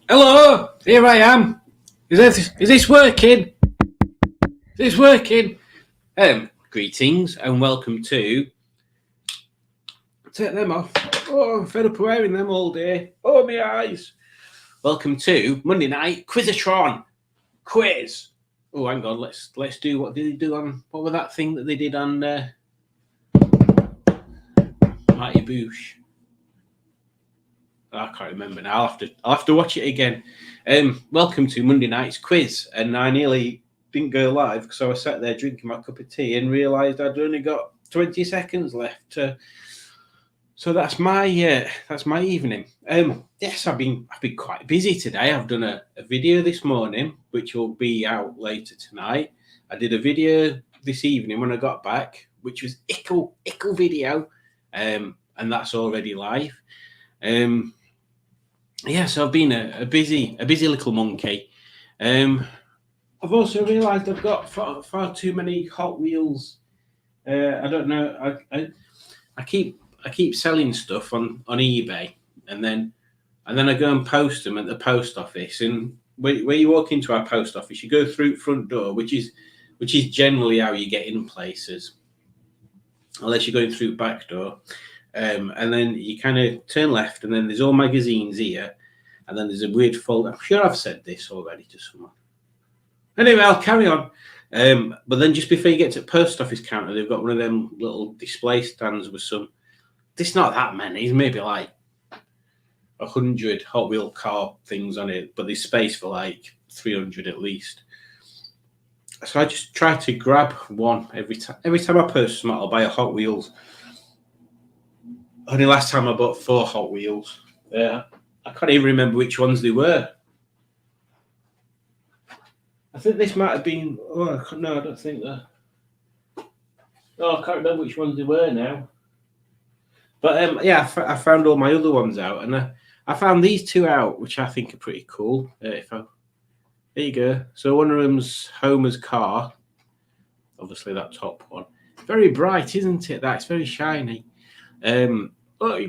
Hello, here I am. Is this working? Is this working? Greetings and welcome to. Take them off. Oh, I'm fed up wearing them all day. Oh, my eyes. Welcome to Monday Night Quizatron quiz. Oh, hang on. Let's do what did they do on what was that thing that they did on Mighty Boosh? I can't remember now. I'll have to watch it again. Welcome to Monday night's quiz, and I nearly didn't go live because I was sat there drinking my cup of tea and realised I'd only got 20 seconds left. So that's my evening. Yes, I've been quite busy today. I've done a video this morning, which will be out later tonight. I did a video this evening when I got back, which was ickle video, and that's already live. So I've been a busy little monkey. I've also realised I've got far too many Hot Wheels. I don't know. I keep selling stuff on eBay, and then I go and post them at the post office. And where you walk into our post office, you go through the front door, which is generally how you get in places, unless you're going through the back door. And then you kind of turn left, and then there's all magazines here, and then there's a weird folder. I'm sure I've said this already to someone. Anyway, I'll carry on. But then just before you get to the post office counter, they've got one of them little display stands with some. There's not that many. There's maybe like 100 Hot Wheel car things on it, but there's space for like 300 at least. So I just try to grab one every time. Every time I post something, I'll buy a Hot Wheels. Only last time I bought 4 Hot Wheels. I can't even remember which ones they were. I think this might have been. Oh no, I don't think that. Oh, I can't remember which ones they were now. But I found all my other ones out, and I found these 2 out, which I think are pretty cool. There you go. So one of them's Homer's car. Obviously, that top one. Very bright, isn't it? That's very shiny. You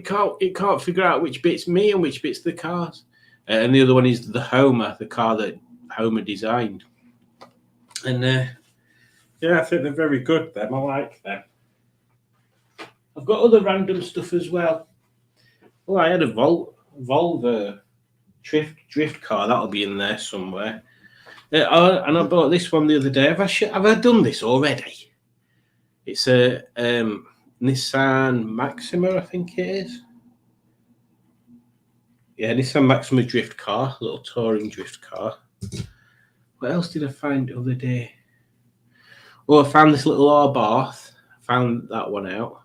can't figure out which bit's me and which bit's the cars. And the other one is the Homer, the car that Homer designed. And I think they're very good. Them, I like them. I've got other random stuff as well. Well, I had a Volvo drift car. That'll be in there somewhere. And I bought this one the other day. Have I done this already? It's a Nissan Maxima, I think it is. Yeah, Nissan Maxima drift car, little touring drift car. What else did I find the other day? Oh, I found this little Abarth. I found that one out.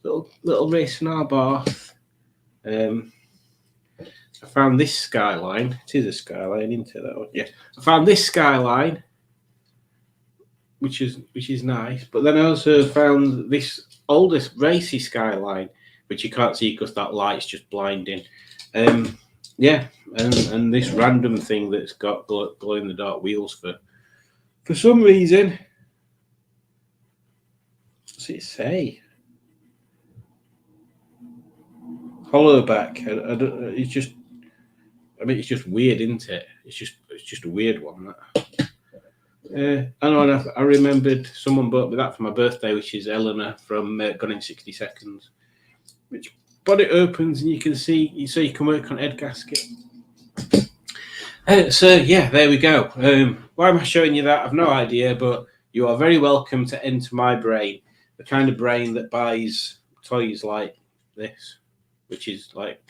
Little racing Abarth. I found this Skyline. It is a Skyline, isn't it? That one? Yeah. I found this Skyline, which is nice. But then I also found this oldest racy Skyline, which you can't see because that light's just blinding. And this random thing that's got glow in the dark wheels for some reason. What's it say? Hollowback. It's just weird, isn't it? It's just a weird one. I remembered someone bought me that for my birthday, which is Eleanor from Gone in 60 Seconds. Which body opens and you can see, so you can work on Ed Gasket. There we go. Why am I showing you that? I've no idea, but you are very welcome to enter my brain, the kind of brain that buys toys like this, which is like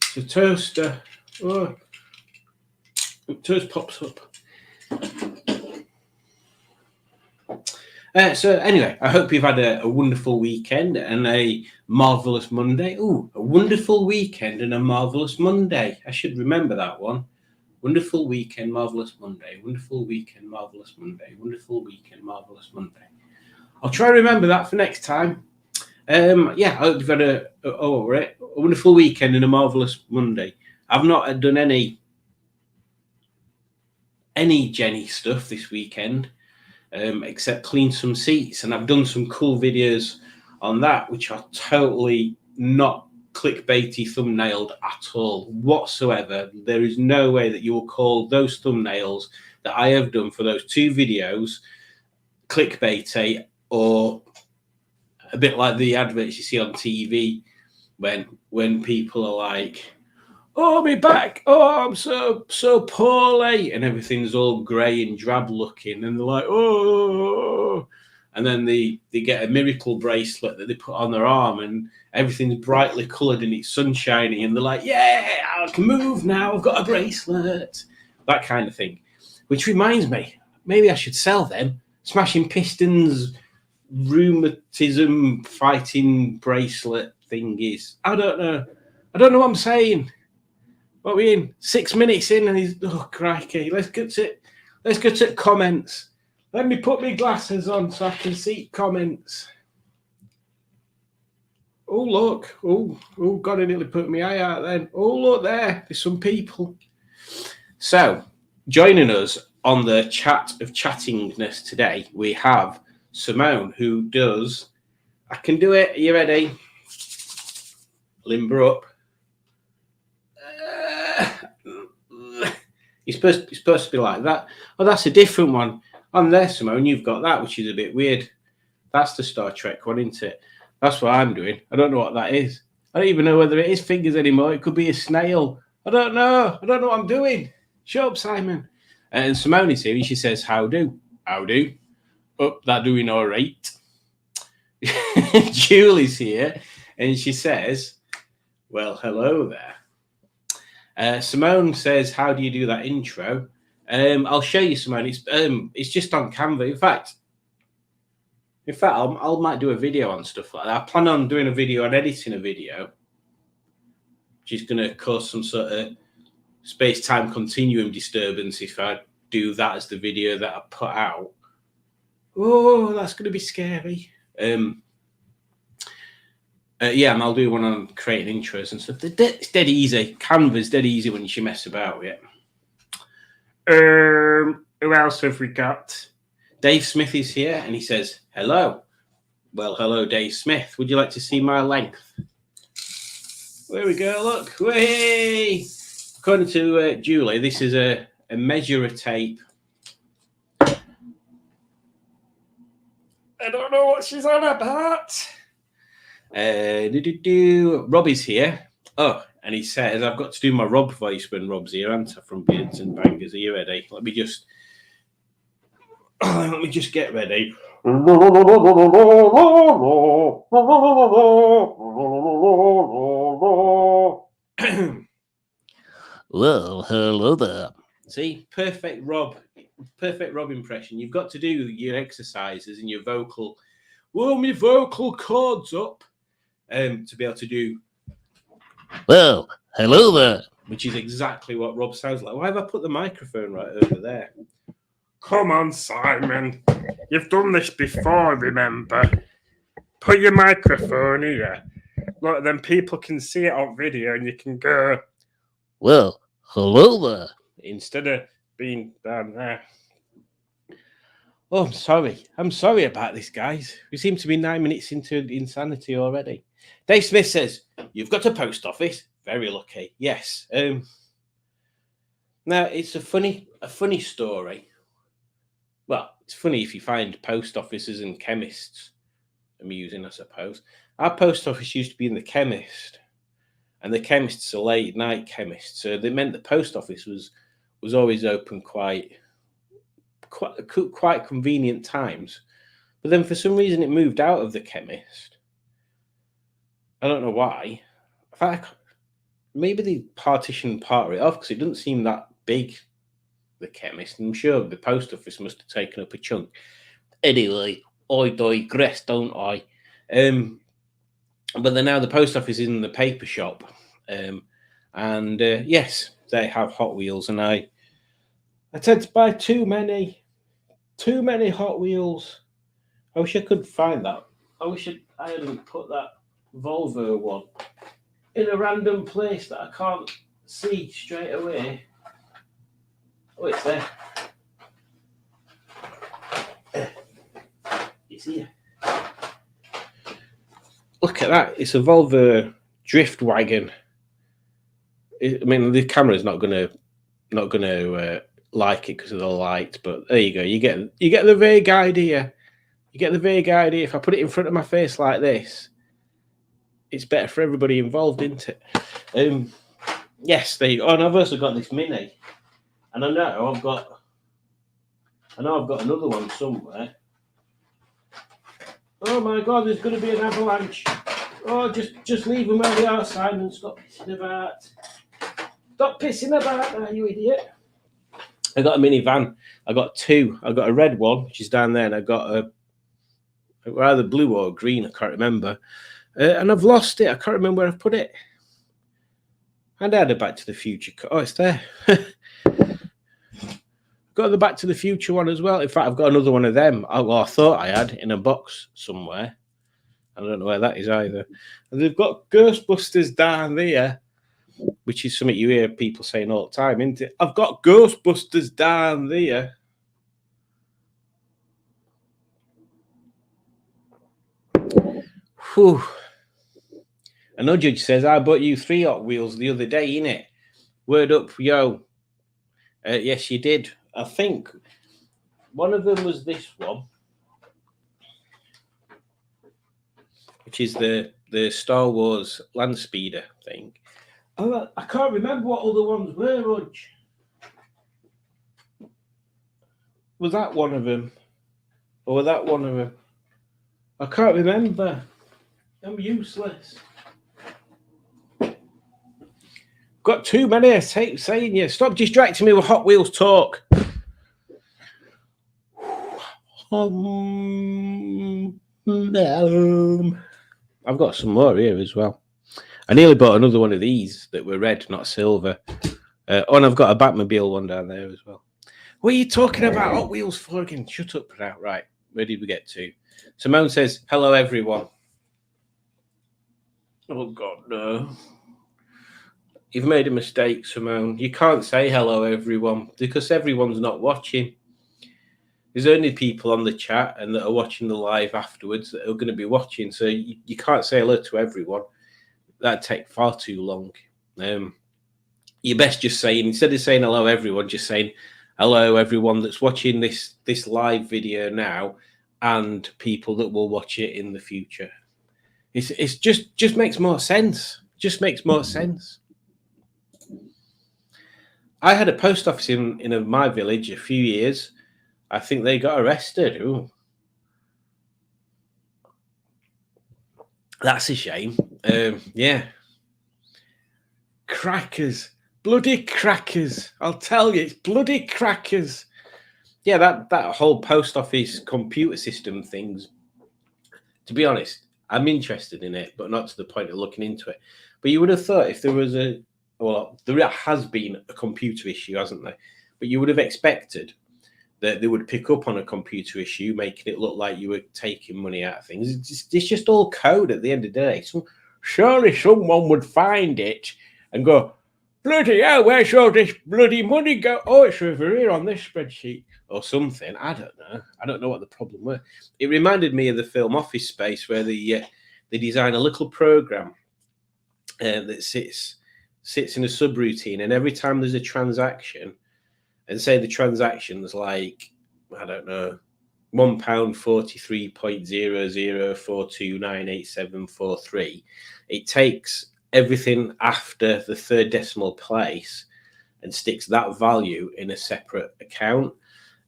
it's a toaster. Oh, toast pops up. Anyway, I hope you've had a wonderful weekend and a marvellous Monday. Ooh, a wonderful weekend and a marvellous Monday. I should remember that one. Wonderful weekend, marvellous Monday. Wonderful weekend, marvellous Monday. Wonderful weekend, marvellous Monday. I'll try to remember that for next time. I hope you've had a wonderful weekend and a marvellous Monday. I've not done any Jenny stuff this weekend. Except clean some seats, and I've done some cool videos on that, which are totally not clickbaity thumbnailed at all whatsoever. There is no way that you will call those thumbnails that I have done for those 2 videos clickbaity, or a bit like the adverts you see on TV when people are like, "Oh, me back! Oh, I'm so poorly," and everything's all grey and drab looking, and they're like, "Oh," and then they get a miracle bracelet that they put on their arm, and everything's brightly coloured and it's sunshiny, and they're like, "Yeah, I can move now. I've got a bracelet." That kind of thing. Which reminds me, maybe I should sell them. Smashing Pistons rheumatism fighting bracelet thingies. I don't know what I'm saying. What are we in? 6 minutes in, and he's, oh crikey. Let's get to comments. Let me put my glasses on so I can see comments. Oh look. Oh God, I nearly put my eye out then. Oh look there. There's some people. So joining us on the chat of chattingness today, we have Simone, who does, I can do it. Are you ready? Limber up. You're supposed to be like that. Oh, that's a different one. On there, Simone, you've got that, which is a bit weird. That's the Star Trek one, isn't it? That's what I'm doing. I don't know what that is. I don't even know whether it is fingers anymore. It could be a snail. I don't know. I don't know what I'm doing. Shut up, Simon. And Simone is here, and she says, "How do? How do? Oh, that doing all right." Julie's here, and she says, "Well, hello there." Simone says, "How do you do that intro?" I'll show you, Simone. It's just on Canva. In fact, I might do a video on stuff like that. I plan on doing a video and editing a video, which is going to cause some sort of space-time continuum disturbance if I do that as the video that I put out. Oh, that's going to be scary. Yeah, and I'll do one on creating intros and stuff. It's dead easy. Canva's dead easy when you mess about with it. Who else have we got? Dave Smith is here, and he says, "Hello." Well, hello, Dave Smith. Would you like to see my length? There we go. Look. Way. According to Julie, this is a measure of tape. I don't know what she's on about. Robbie's here. Oh, and he says, "I've got to do my Rob voice when Rob's here, haven't I, from Beards and Bangers. Are you ready? Let me just get ready." Well, hello there. See, perfect Rob impression. You've got to do your exercises and your vocal, warm your vocal cords up, to be able to do, "Well, hello there," which is exactly what Rob sounds like. Why have I put the microphone right over there? Come on, Simon. You've done this before, remember? Put your microphone here. Look, then people can see it on video and you can go, "Well, hello there," instead of being down there. Oh, I'm sorry. I'm sorry about this, guys. We seem to be 9 minutes into insanity already. Dave Smith says, "You've got a post office." Very lucky. Yes. Now, it's a funny story. Well, it's funny if you find post offices and chemists amusing, I suppose. Our post office used to be in the chemist, and the chemists are late night chemists, so they meant the post office was always open quite convenient times. But then for some reason it moved out of the chemist. I don't know why. In fact, maybe they partitioned part of it off because it doesn't seem that big, the chemist. I'm sure the post office must have taken up a chunk. Anyway, I digress, don't I? But then now the post office is in the paper shop. And yes, they have Hot Wheels, and I tend to buy too many Hot Wheels. I wish I could find that. I wish I hadn't put that Volvo one in a random place that I can't see straight away. Oh, it's there. It's here. Look at that. It's a Volvo drift wagon. I mean, the camera's not gonna like it because of the light, but there you go. You get the vague idea. You get the vague idea. If I put it in front of my face like this, it's better for everybody involved, isn't it? Yes, there you go. Oh, and I've also got this mini, and I know I've got another one somewhere. Oh my God, there's going to be an avalanche. Oh, just leave them where they are, Simon. Stop pissing about. Stop pissing about now, you idiot. I got a minivan. I got two. I got a red one, which is down there, and I got a either blue or green. I can't remember. And I've lost it. I can't remember where I've put it. And I had a Back to the Future. Oh, it's there. Got the Back to the Future one as well. In fact, I've got another one of them. I thought I had in a box somewhere. I don't know where that is either. And they've got Ghostbusters down there, which is something you hear people saying all the time, isn't it? I've got Ghostbusters down there. Whew. I know Judge says, I bought you 3 Hot Wheels the other day, innit? Word up, yo. Yes, you did. I think one of them was this one, which is the Star Wars Land Speeder thing. I can't remember what other ones were, Rudge. Was that one of them? Or was that one of them? I can't remember. I'm useless. Got too many. I keep saying you. Stop distracting me with Hot Wheels talk. I've got some more here as well. I nearly bought another one of these that were red, not silver. And I've got a Batmobile one down there as well. What are you talking about Hot Wheels for again? Shut up for that. Right. Where did we get to? Simone says, hello, everyone. Oh, God, no. You've made a mistake, Simone. You can't say hello, everyone, because everyone's not watching. There's only people on the chat and that are watching the live afterwards that are going to be watching. So you can't say hello to everyone. That'd take far too long. You're best just saying, instead of saying hello, everyone, just saying hello, everyone that's watching this live video now and people that will watch it in the future. It's just makes more sense. Just makes more sense. I had a post office in my village a few years. I think they got arrested. Ooh. That's a shame. Yeah. Crackers. Bloody crackers. I'll tell you, it's bloody crackers. Yeah, that whole post office computer system things, to be honest, I'm interested in it, but not to the point of looking into it. But you would have thought if there was there has been a computer issue, hasn't there? But you would have expected that they would pick up on a computer issue, making it look like you were taking money out of things. It's just all code at the end of the day. So surely someone would find it and go, bloody hell, where's all this bloody money go? Oh, it's over here on this spreadsheet or something. I don't know. I don't know what the problem was. It reminded me of the film Office Space, where they design a little program that sits in a subroutine, and every time there's a transaction, and say the transaction's like, I don't know, £1.43.004298.743, it takes everything after the third decimal place and sticks that value in a separate account.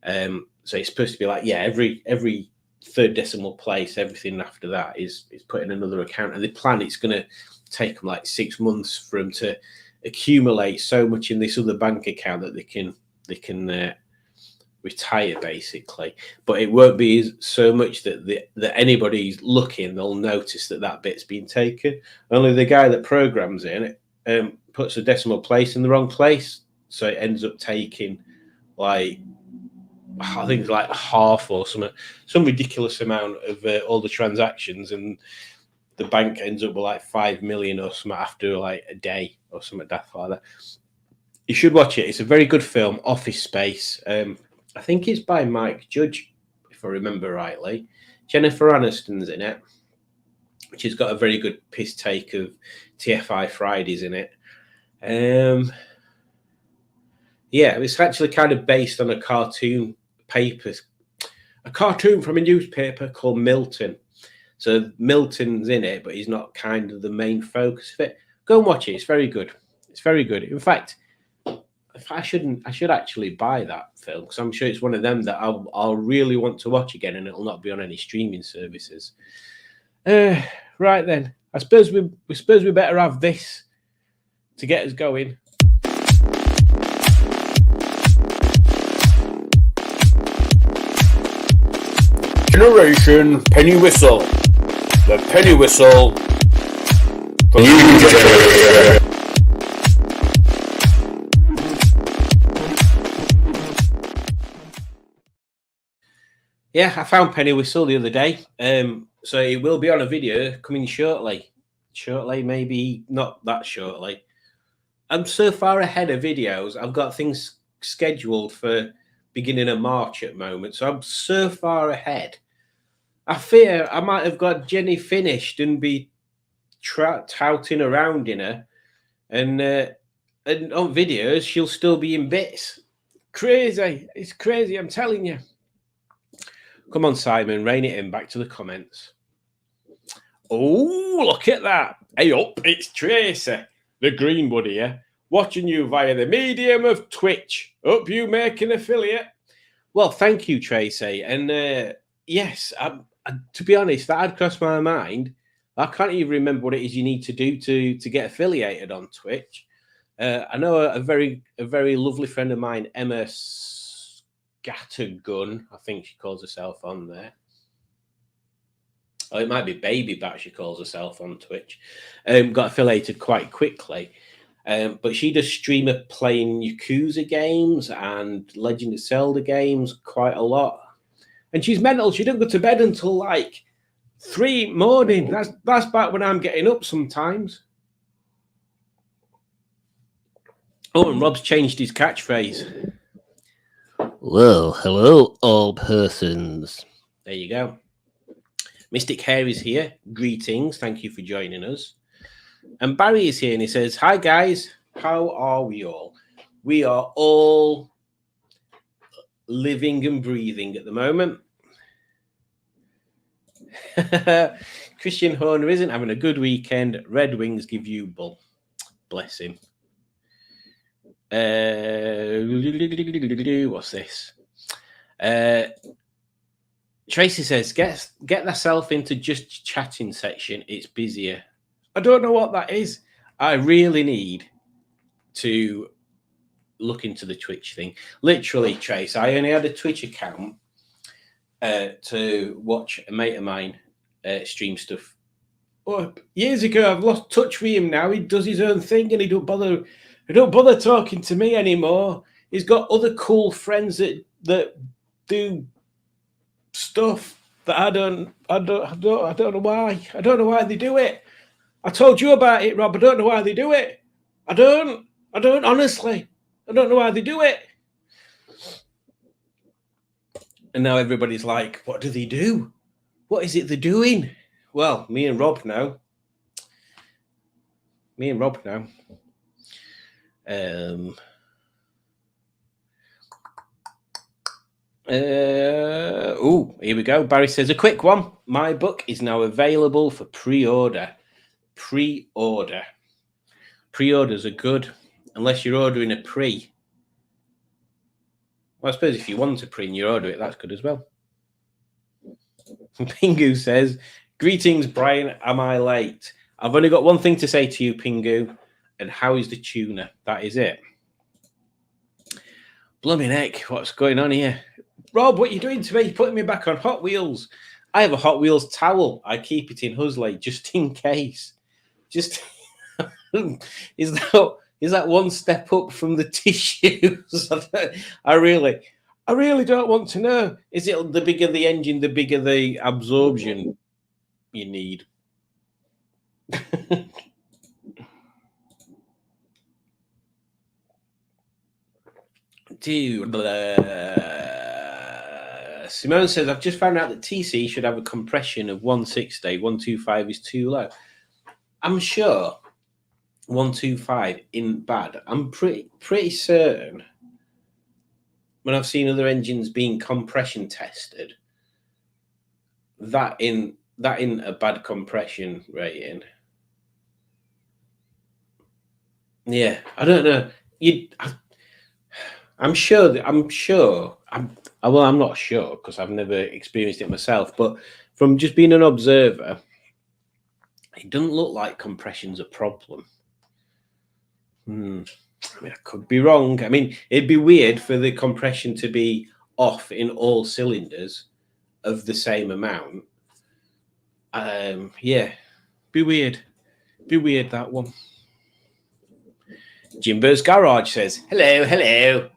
So it's supposed to be like, yeah, every third decimal place, everything after that is put in another account. And they plan it's going to take them like 6 months for them to accumulate so much in this other bank account that they can retire, basically. But it won't be so much that anybody's looking, they'll notice that bit's been taken. Only the guy that programs it puts a decimal place in the wrong place, so it ends up taking like, I think it's like half or some ridiculous amount of all the transactions, and the bank ends up with like 5 million or something after like a day or something like that. You should watch it. It's a very good film, Office Space. I think it's by Mike Judge, if I remember rightly. Jennifer Aniston's in it. which has got a very good piss take of TFI Fridays in it. Yeah, it's actually kind of based on a cartoon from a newspaper called Milton. So Milton's in it, but he's not kind of the main focus of it. Go and watch it. It's very good. It's very good. In fact, I should actually buy that film because I'm sure it's one of them that I'll really want to watch again, and it'll not be on any streaming services. Right then, I suppose we better have this to get us going. Generation Penny Whistle. The Penny Whistle for new generation. Yeah, I found Penny Whistle the other day. So it will be on a video coming shortly. Shortly, maybe not that shortly. I'm so far ahead of videos. I've got things scheduled for beginning of March at the moment. So I'm so far ahead. I fear I might have got Jenny finished and be touting around in her. And on videos, she'll still be in bits. Crazy. It's crazy, I'm telling you. Come on, Simon, rein it in. Back to the comments. Oh, look at that. Hey up, it's Tracy, the Greenwood here, watching you via the medium of Twitch. Hope you make an affiliate. Well, thank you, Tracy. And yes, to be honest, that had crossed my mind. I can't even remember what it is you need to do to get affiliated on Twitch. I know a very lovely friend of mine, Emma Scattergun, I think she calls herself on there. Oh, it might be Baby Bat she calls herself on Twitch. Got affiliated quite quickly. But she does stream her playing Yakuza games and Legend of Zelda games quite a lot. And she's mental. She doesn't go to bed until like 3 morning. That's back when I'm getting up sometimes. Oh, and Rob's changed his catchphrase. Well, hello, all persons. There you go. Mystic Hair is here. Greetings. Thank you for joining us. And Barry is here and he says, hi, guys. How are we all? We are all living and breathing at the moment. Christian Horner isn't having a good weekend. Red Wings give you bull. Bless him. What's this? Tracy says, get thyself into just chatting section. It's busier. I don't know what that is. I really need to look into the Twitch thing. Literally, Trace, I only had a Twitch account to watch a mate of mine stream stuff. Oh, years ago, I've lost touch with him now. He does his own thing and he don't bother talking to me anymore. He's got other cool friends that do stuff that I don't know why. I don't know why they do it. I told you about it, Rob. I don't know why they do it. I don't honestly. I don't know why they do it. And now everybody's like, what do they do? What is it they're doing? Well, me and Rob know. Here we go. Barry says, a quick one. My book is now available for pre-order. Pre-orders are good, unless you're ordering a pre. Well, I suppose if you want a pre and you order it, that's good as well. Pingu says, greetings, Brian. Am I late? I've only got one thing to say to you, Pingu. And how is the tuna? That is it. Blooming heck, what's going on here? Rob, what are you doing to me? You're putting me back on Hot Wheels. I have a Hot Wheels towel. I keep it in Husley just in case. Just is that one step up from the tissues? I really don't want to know. Is it the bigger the engine, the bigger the absorption you need? Simone says, I've just found out that TC should have a compression of 160. 125 is too low. I'm sure 125 isn't bad. I'm pretty certain when I've seen other engines being compression tested, that in a bad compression rating. Yeah, I don't know. I'm not sure because I've never experienced it myself, but from just being an observer, it doesn't look like compression's a problem. I mean, I could be wrong. I mean, it'd be weird for the compression to be off in all cylinders of the same amount. Yeah, be weird. Be weird, that one. Jimbo's Garage says, hello, hello.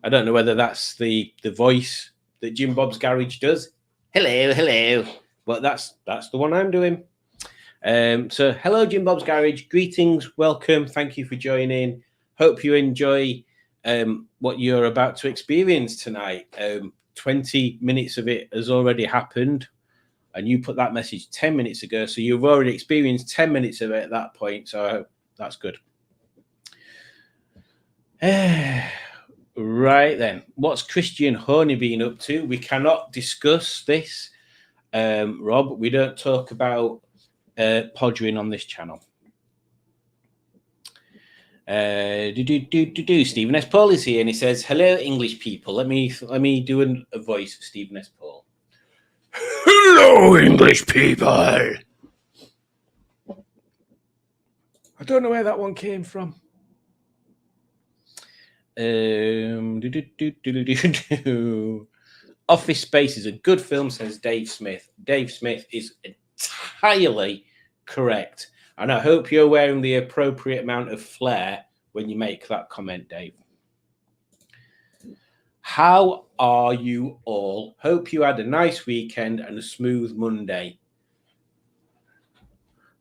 I don't know whether that's the voice that Jim Bob's Garage does. Hello, hello. But that's the one I'm doing. So hello, Jim Bob's Garage. Greetings, welcome. Thank you for joining. Hope you enjoy what you're about to experience tonight. 20 minutes of it has already happened. And you put that message 10 minutes ago. So you've already experienced 10 minutes of it at that point. So that's good. Right then. What's Christian Horney been up to? We cannot discuss this, Rob. We don't talk about poddering on this channel. Stephen S. Paul is here and he says, hello, English people. Let me do a voice of Stephen S. Paul. Hello, English people. I don't know where that one came from. Office Space is a good film, says Dave Smith. Dave Smith is entirely correct. And I hope you're wearing the appropriate amount of flair when you make that comment, Dave. How are you all? Hope you had a nice weekend and a smooth Monday.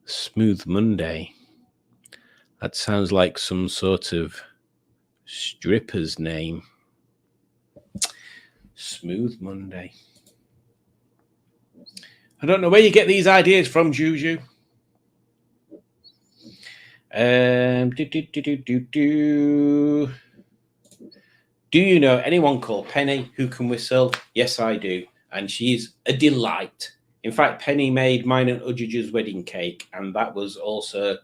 Smooth Monday. That sounds like some sort of stripper's name. Smooth Monday. I don't know where you get these ideas from, Juju. Do you know anyone called Penny who can whistle? Yes, I do. And she's a delight. In fact, Penny made mine and Udge's wedding cake, and that was also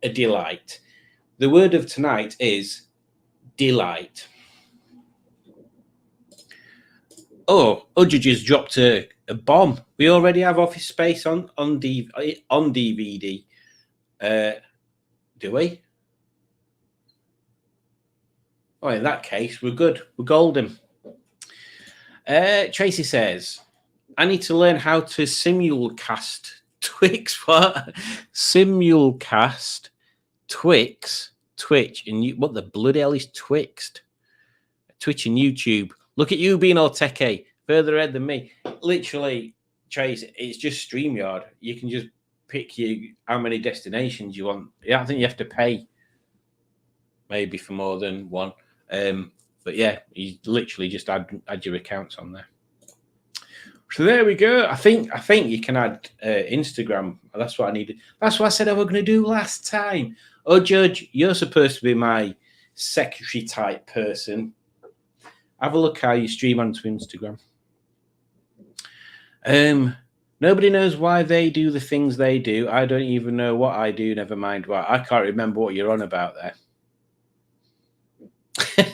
a delight. The word of tonight is delight. Oh, Udge's dropped a bomb. We already have Office Space on DVD. Do we? Oh, in that case, we're good. We're golden. Tracy says, I need to learn how to simulcast Twix. What? Simulcast Twix. Twitch. And what the bloody hell is Twixt? Twitch and YouTube. Look at you being all techie. Further ahead than me. Literally, Tracy, it's just StreamYard. You can just pick how many destinations you want. Yeah, I think you have to pay maybe for more than one. But yeah, you literally just add your accounts on there. So there we go. I think you can add Instagram. That's what I needed. That's what I said I was going to do last time. Oh, Judge, you're supposed to be my secretary type person. Have a look how you stream onto Instagram. Nobody knows why they do the things they do. I don't even know what I do. Never mind why. I can't remember what you're on about there.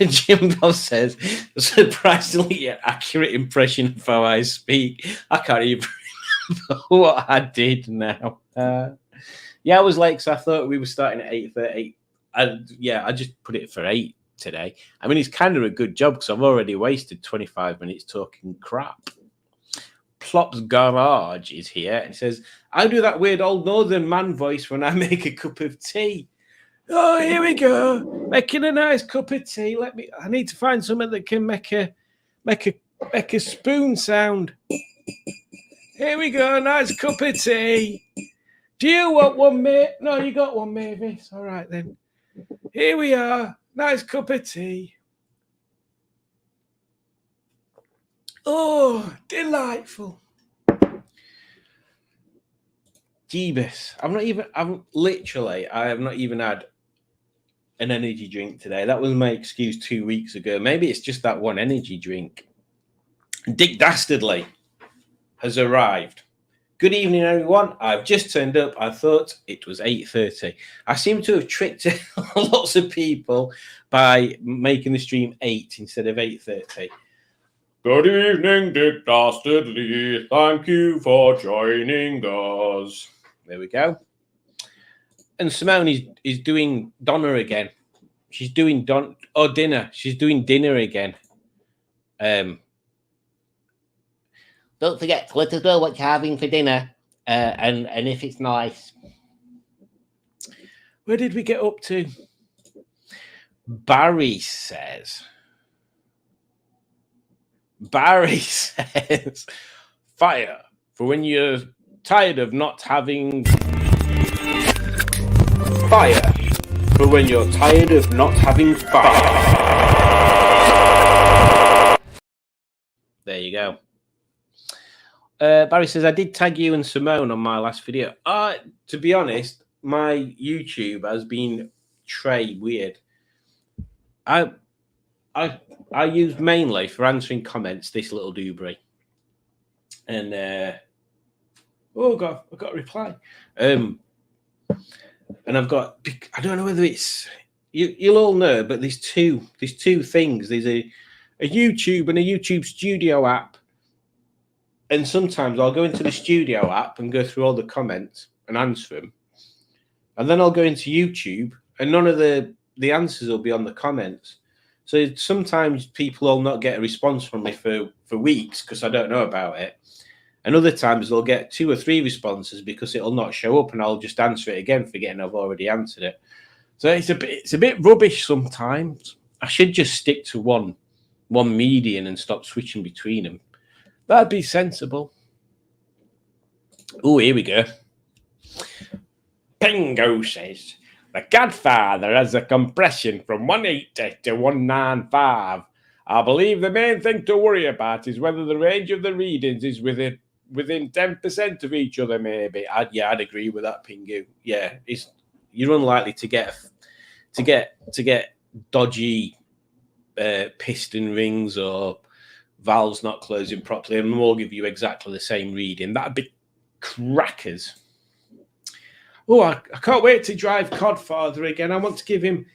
Jim Bob says, surprisingly accurate impression of how I speak. I can't even remember what I did now. Yeah, I was late because I thought we were starting at 8:30. I just put it for 8 today. I mean, it's kind of a good job because I've already wasted 25 minutes talking crap. Plop's Garage is here and says, I do that weird old northern man voice when I make a cup of tea. Oh, here we go. Making a nice cup of tea. I need to find something that can make a spoon sound. Here we go. Nice cup of tea. Do you want one, mate? No, you got one, Mavis. All right, then. Here we are. Nice cup of tea. Oh, delightful. Jeebus. I have not even had an energy drink today. That was my excuse 2 weeks ago. Maybe it's just that one energy drink. Dick Dastardly has arrived. Good evening, everyone. I've just turned up. I thought it was 8:30. I seem to have tricked lots of people by making the stream 8 instead of 8:30. Good evening, Dick Dastardly. Thank you for joining us. There we go. And Simone is doing Donna again. She's doing dinner. She's doing dinner again. Don't forget to let us know what you're having for dinner, and if it's nice. Where did we get up to? Barry says, fire for when you're tired of not having fire. For when you're tired of not having fire. There you go. Barry says, I did tag you and Simone on my last video. To be honest, my YouTube has been weird. I use mainly for answering comments this little doobry. And I got a reply. And I've got, I don't know whether it's, you'll all know, but there's two things. There's a YouTube and a YouTube Studio app. And sometimes I'll go into the Studio app and go through all the comments and answer them. And then I'll go into YouTube and none of the answers will be on the comments. So sometimes people will not get a response from me for weeks because I don't know about it. And other times they'll get 2 or 3 responses because it'll not show up and I'll just answer it again, forgetting I've already answered it. So it's a bit rubbish sometimes. I should just stick to one median and stop switching between them. That'd be sensible. Oh, here we go. Pingo says, The Godfather has a compression from 180 to 195. I believe the main thing to worry about is whether the range of the readings is within 10% of each other, maybe. I'd agree with that, Pingu. Yeah, you're unlikely to get dodgy piston rings or valves not closing properly, and we'll give you exactly the same reading. That'd be crackers. Oh, I can't wait to drive Codfather again. I want to give him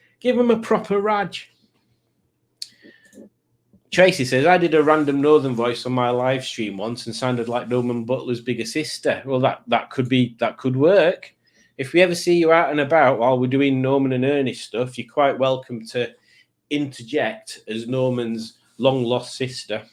a proper raj. Tracy says, I did a random Northern voice on my live stream once and sounded like Norman Butler's bigger sister. Well, that could work. If we ever see you out and about while we're doing Norman and Ernest stuff, you're quite welcome to interject as Norman's long-lost sister.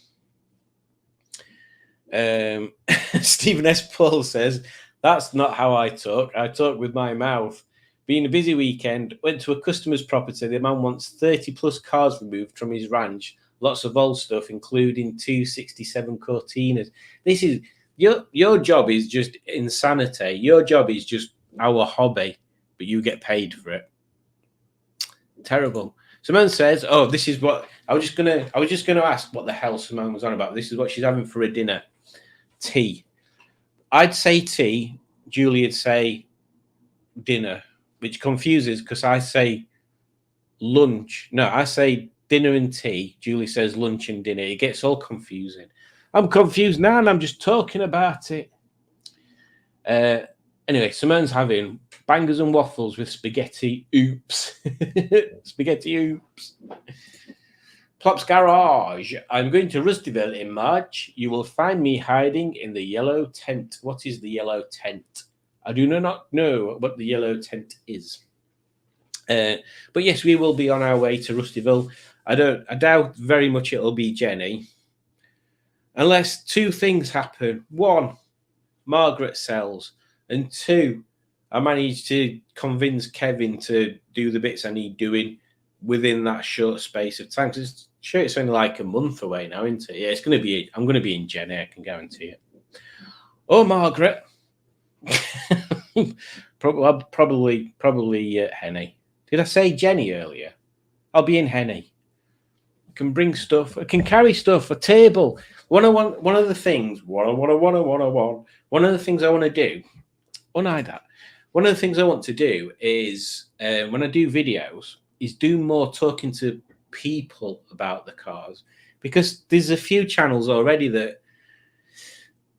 Stephen S. Paul says, that's not how I talk. I talk with my mouth. Been a busy weekend, went to a customer's property. The man wants 30 plus cars removed from his ranch. Lots of old stuff, including 2 67 Cortinas. This is your job is just insanity. Your job is just our hobby, but you get paid for it. Terrible. Simone says, "Oh, this is what I was just gonna ask what the hell Simone was on about. This is what she's having for a dinner. Tea. I'd say tea. Julie'd say dinner, which confuses because I say lunch. No, I say dinner and tea. Julie says lunch and dinner. It gets all confusing. I'm confused now, and I'm just talking about it. Anyway, Simone's having bangers and waffles with spaghetti. Oops. Spaghetti oops. Plop's Garage. I'm going to Rustyville in March. You will find me hiding in the yellow tent. What is the yellow tent? I do not know what the yellow tent is. But yes, we will be on our way to Rustyville. I doubt very much it'll be Jenny. Unless 2 things happen. 1, Margaret sells. And 2, I managed to convince Kevin to do the bits I need doing within that short space of time. Because it's only like a month away now, isn't it? Yeah, I'm going to be in Jenny, I can guarantee it. Oh, Margaret. Probably Henny. Did I say Jenny earlier? I'll be in Henny. can bring stuff. I can carry stuff. A table. One of the things I want to do. One of the things I want to do is when I do videos is do more talking to people about the cars, because there's a few channels already that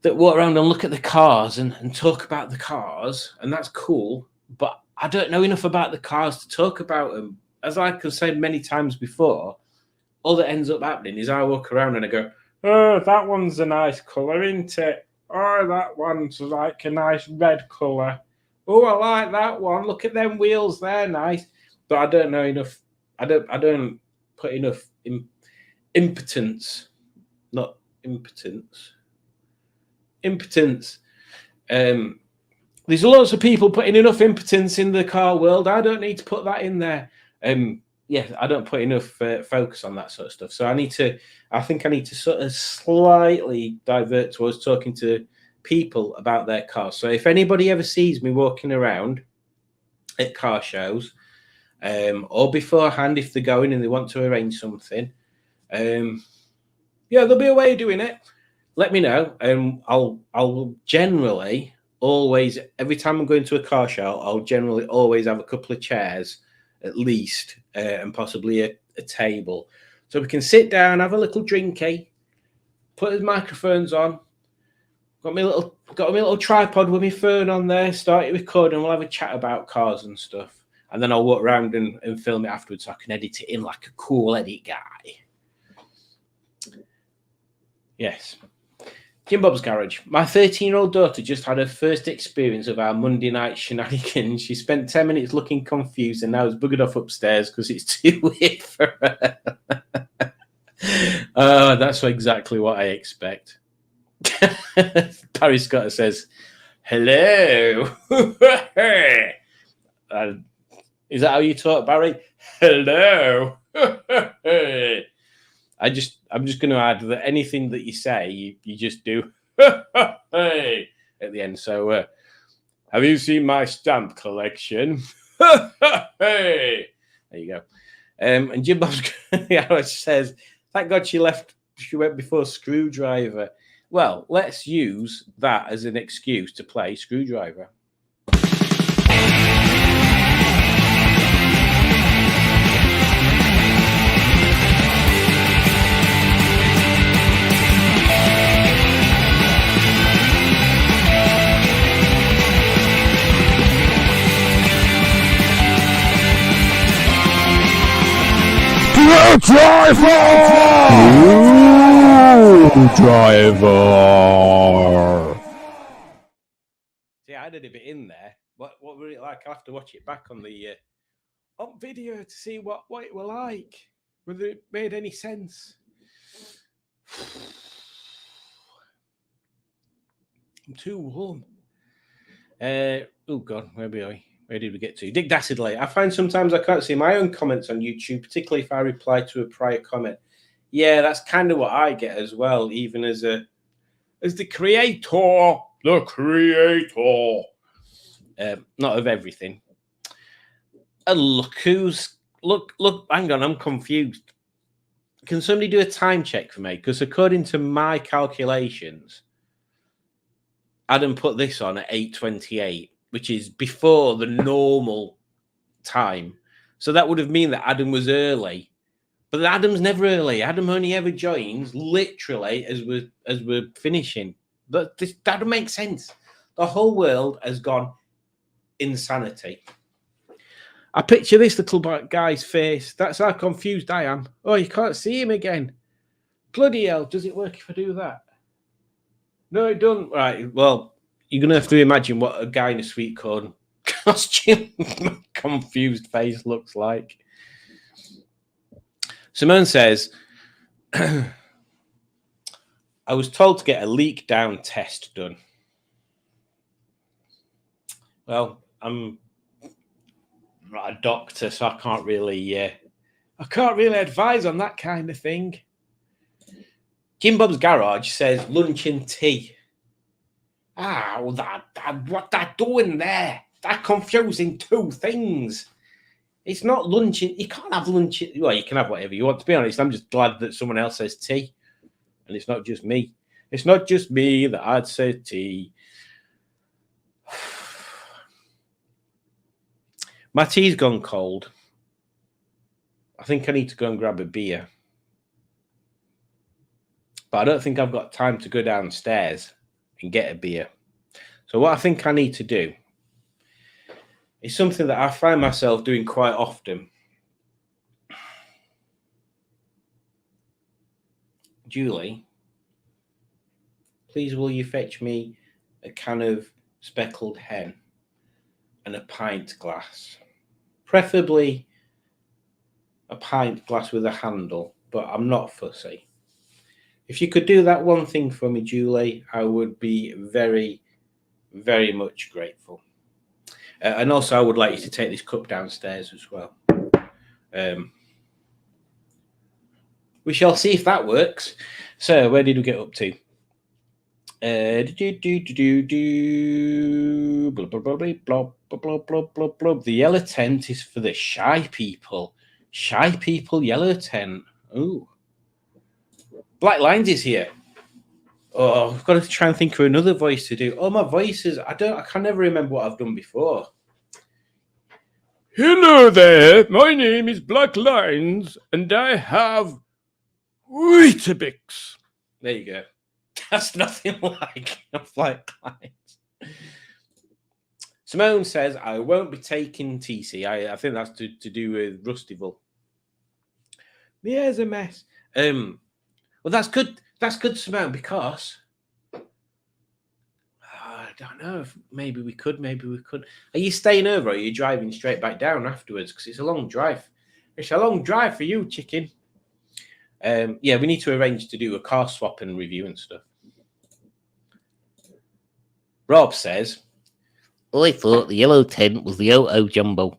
walk around and look at the cars and talk about the cars, and that's cool. But I don't know enough about the cars to talk about them. As I've said many times before, all that ends up happening is I walk around and I go, oh, that one's a nice colour, isn't it? Oh, that one's like a nice red colour. Oh, I like that one. Look at them wheels, they're nice. But I don't know enough. I don't put enough impotence. There's lots of people putting enough impotence in the car world. I don't need to put that in there. Yeah, I don't put enough focus on that sort of stuff. So I think I need to sort of slightly divert towards talking to people about their cars. So if anybody ever sees me walking around at car shows, or beforehand, if they're going and they want to arrange something, yeah, there'll be a way of doing it. Let me know. I'll generally always, every time I'm going to a car show, I'll generally always have a couple of chairs at least, and possibly a table, so we can sit down, have a little drinky, put the microphones on. Got my little tripod with my phone on there. Start it recording. We'll have a chat about cars and stuff, and then I'll walk around and film it afterwards, so I can edit it in like a cool edit guy. Yes. Jim Bob's Garage. My 13-year-old daughter just had her first experience of our Monday night shenanigans. She spent 10 minutes looking confused and now is buggered off upstairs because it's too weird for her. That's exactly what I expect. Barry Scott says, hello. Is that how you talk, Barry? Hello. I'm just going to add that anything that you say, you just do hey at the end. So, have you seen my stamp collection? Hey, there you go. And Jim Bob's says, thank God she went before Screwdriver. Well, let's use that as an excuse to play Screwdriver. Driver. See, I did a bit in there. What were it like? I'll have to watch it back on the on video to see what it were like. Whether it made any sense. I'm too warm. Oh God, where are we? Where did we get to? Dick Dastardly. I find sometimes I can't see my own comments on YouTube, particularly if I reply to a prior comment. Yeah, that's kind of what I get as well, even as the creator. The creator. Not of everything. And look, hang on, I'm confused. Can somebody do a time check for me? Because according to my calculations, Adam put this on at 8:28. Which is before the normal time. So that would have mean that Adam was early. But Adam's never early. Adam only ever joins literally as we're finishing. That doesn't make sense. The whole world has gone insanity. I picture this little guy's face. That's how confused I am. Oh, you can't see him again. Bloody hell, does it work if I do that? No, it doesn't. Right, well, you're going to have to imagine what a guy in a sweet corn costume, confused face looks like. Simone says, I was told to get a leak down test done. Well, I'm not a doctor, so I can't really advise on that kind of thing. Jim Bob's Garage says lunch and tea. What they're doing there? They're confusing two things. It's not lunch. You can't have lunch. Well, you can have whatever you want. To be honest, I'm just glad that someone else says tea, and it's not just me. It's not just me that I'd say tea. My tea's gone cold. I think I need to go and grab a beer. But I don't think I've got time to go downstairs and get a beer. So what I think I need to do is something that I find myself doing quite often. Julie, please will you fetch me a can of speckled hen and a pint glass? Preferably a pint glass with a handle, but I'm not fussy. If you could do that one thing for me, Julie, I would be very, very much grateful. And also, I would like you to take this cup downstairs as well. We shall see if that works. So, where did we get up to? The yellow tent is for the shy people. Shy people, yellow tent. Ooh. Black Lines is here. Oh, I've got to try and think of another voice to do. Oh, my voices. I can never remember what I've done before. Hello there. My name is Black Lines, and I have Weetabix. There you go. That's nothing like Black Lines. Simone says, I won't be taking TC. I think that's to do with Rustyville. Here's a mess. Well, that's good. That's good, Simone, because I don't know if maybe we could. Are you staying over or are you driving straight back down afterwards? Because it's a long drive. It's a long drive for you, chicken. Yeah, we need to arrange to do a car swap and review and stuff. Rob says, I thought the yellow tent was the O Jumbo.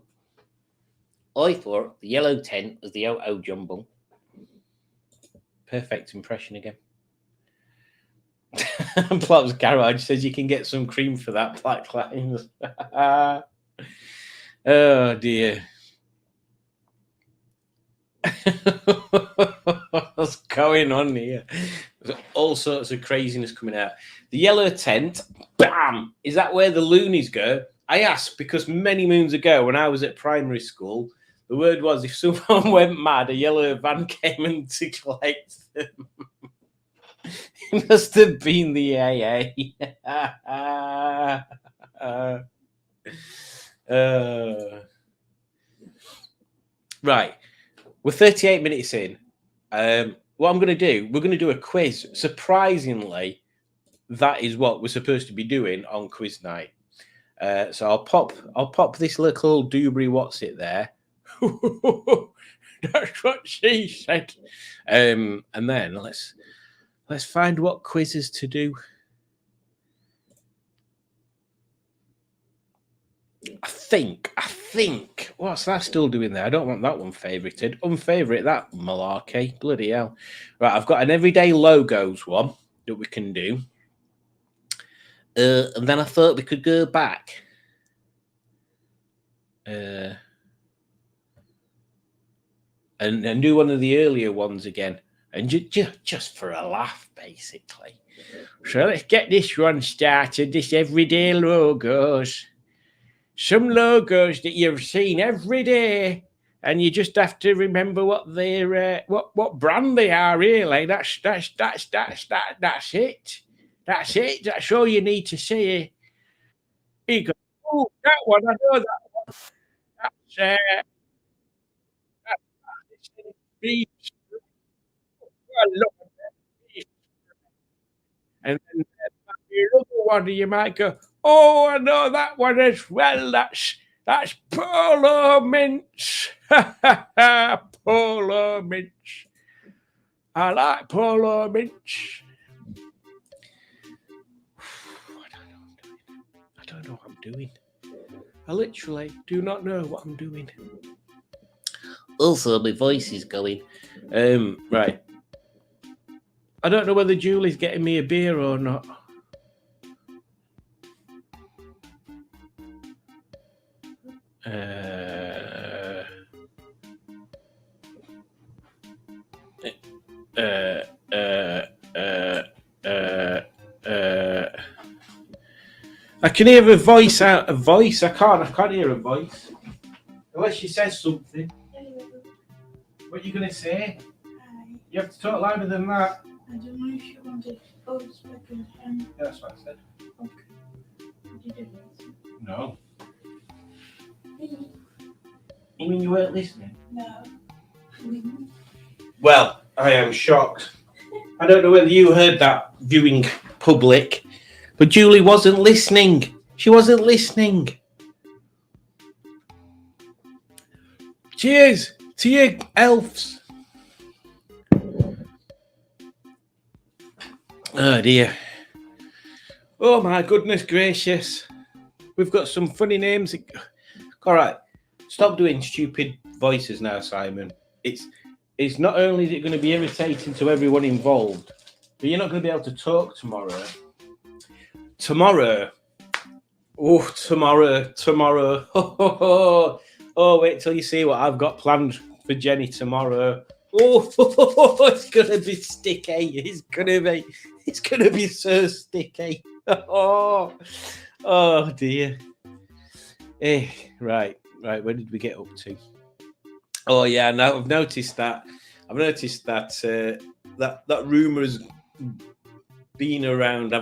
Perfect impression again. Plop's Garage says you can get some cream for that, Black Lines. Oh dear. What's going on here? There's all sorts of craziness coming out. The yellow tent, bam! Is that where the loonies go? I asked because many moons ago when I was at primary school, the word was if someone went mad, a yellow van came in to collect them. It must have been the AA. Right. We're 38 minutes in. What I'm going to do, we're going to do a quiz. Surprisingly, that is what we're supposed to be doing on quiz night. So I'll pop this little Dewberry what's it there. That's what she said. And then let's find what quizzes to do. I think. What's that still doing there? I don't want that one favorited. Unfavorite that malarkey. Bloody hell. Right, I've got an everyday logos one that we can do. And then I thought we could go back. And do one of the earlier ones again. And just for a laugh, basically. So let's get this one started. This everyday logos. Some logos that you've seen every day, and you just have to remember what they're what brand they are. Really, that's it. That's it. That's all you need to say. Here you go. Oh, that one. I know that one. That's and then the other one you might go, oh, I know that one as well. That's Polo Mints. Polo Mints. I like Polo Mints. I don't know what I'm doing. I literally do not know what I'm doing. Also, my voice is going. Right. I don't know whether Julie's getting me a beer or not. I can hear a voice out. A voice. I can't hear a voice. Unless she says something. What are you gonna say? Hi. You have to talk louder than that. I don't know if you wanted to speak with him. That's what I said. Okay. Did you listen? No. You mean you weren't listening? No. Well, I am shocked. I don't know whether you heard that, viewing public, but Julie wasn't listening. She wasn't listening. Cheers to you, elves. Oh dear. Oh my goodness gracious. We've got some funny names. All right. Stop doing stupid voices now, Simon. It's not only is it going to be irritating to everyone involved, but you're not going to be able to talk tomorrow. Tomorrow. Oh, wait till you see what I've got planned for Jenny tomorrow. Oh, it's going to be sticky. It's going to be so sticky. Oh dear. Right. Where did we get up to? Oh yeah, now I've noticed that that rumor has been around.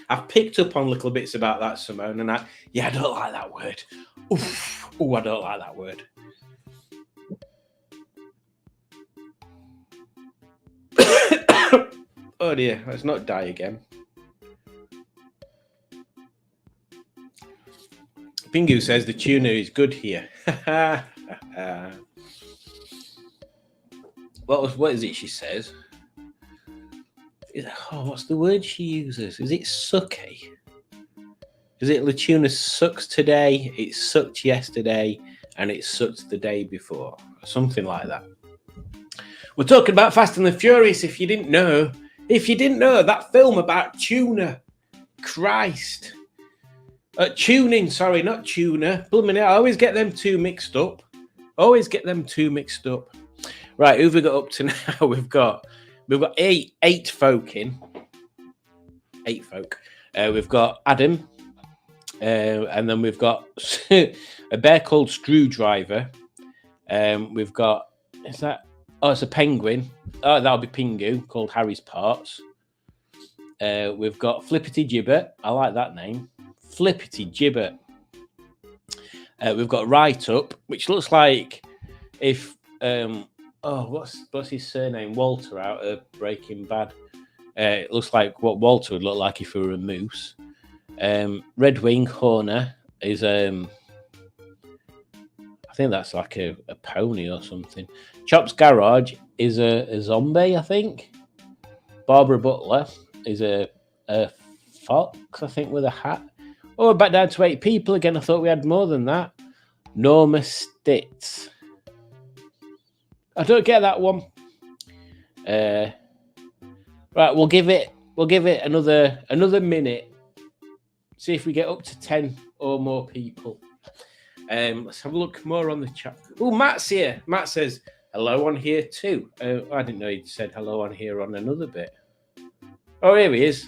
I've picked up on little bits about that, Simone, and I don't like that word. I don't like that word. Oh dear, let's not die again. Pingu says the tuna is good here. What is it she says? What's the word she uses? Is it sucky? Is it the tuna sucks today, it sucked yesterday, and it sucked the day before? Something like that. We're talking about Fast and the Furious, if you didn't know. That film about tuna. Christ. Tuning, sorry, not tuna. I always get them two mixed up. Right, who've we got up to now? We've got eight folk in. 8 folk. We've got Adam, and then we've got a bear called Screwdriver. We've got it's a penguin. Oh, that'll be Pingu, called Harry's Parts. We've got Flippity Gibbet. I like that name. Flippity Gibbet. We've got Right Up, which looks like if what's his surname? Walter out of Breaking Bad. It looks like what Walter would look like if he were a moose. Red Wing Horner is I think that's like a pony or something. Chop's Garage is a zombie, I think. Barbara Butler is a fox, I think, with a hat. Oh, we're back down to 8 people again. I thought we had more than that. Norma Stitz. I don't get that one. Right, we'll give it another minute. See if we get up to 10 or more people. Let's have a look more on the chat. Oh, Matt's here. Matt says hello on here too. I didn't know he'd said hello on here on another bit. Oh, here he is.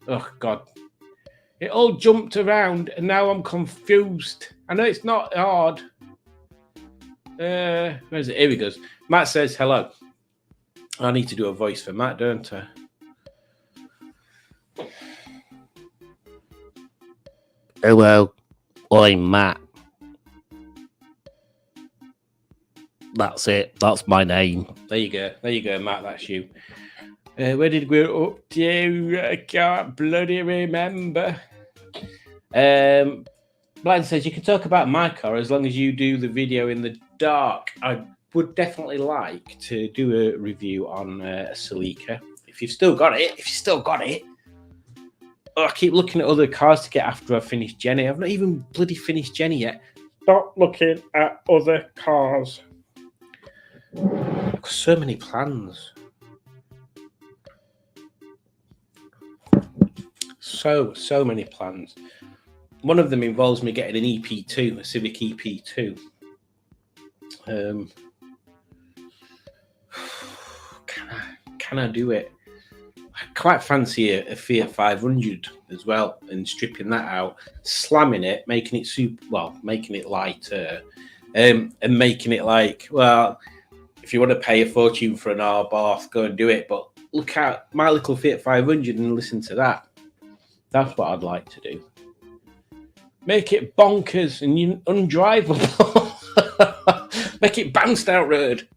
Oh God. It all jumped around and now I'm confused. I know it's not hard. Where is it? Here he goes. Matt says hello. I need to do a voice for Matt, don't I? Hello, I'm Matt. That's it. That's my name. There you go, Matt. That's you. Where did we go up to? I can't bloody remember. Blind says you can talk about my car as long as you do the video in the dark. I would definitely like to do a review on a Celica. If you've still got it. Oh, I keep looking at other cars to get after I've finished Jenny. I've not even bloody finished Jenny yet. Stop looking at other cars. I've got so many plans. So many plans. One of them involves me getting an EP2, a Civic EP2. Can I do it? I quite fancy a Fiat 500 as well, and stripping that out, slamming it, making it lighter, and making it like, well, if you want to pay a fortune for an Abarth, go and do it. But look at my little Fiat 500 and listen to that. That's what I'd like to do. Make it bonkers and undrivable. Make it bounce down road.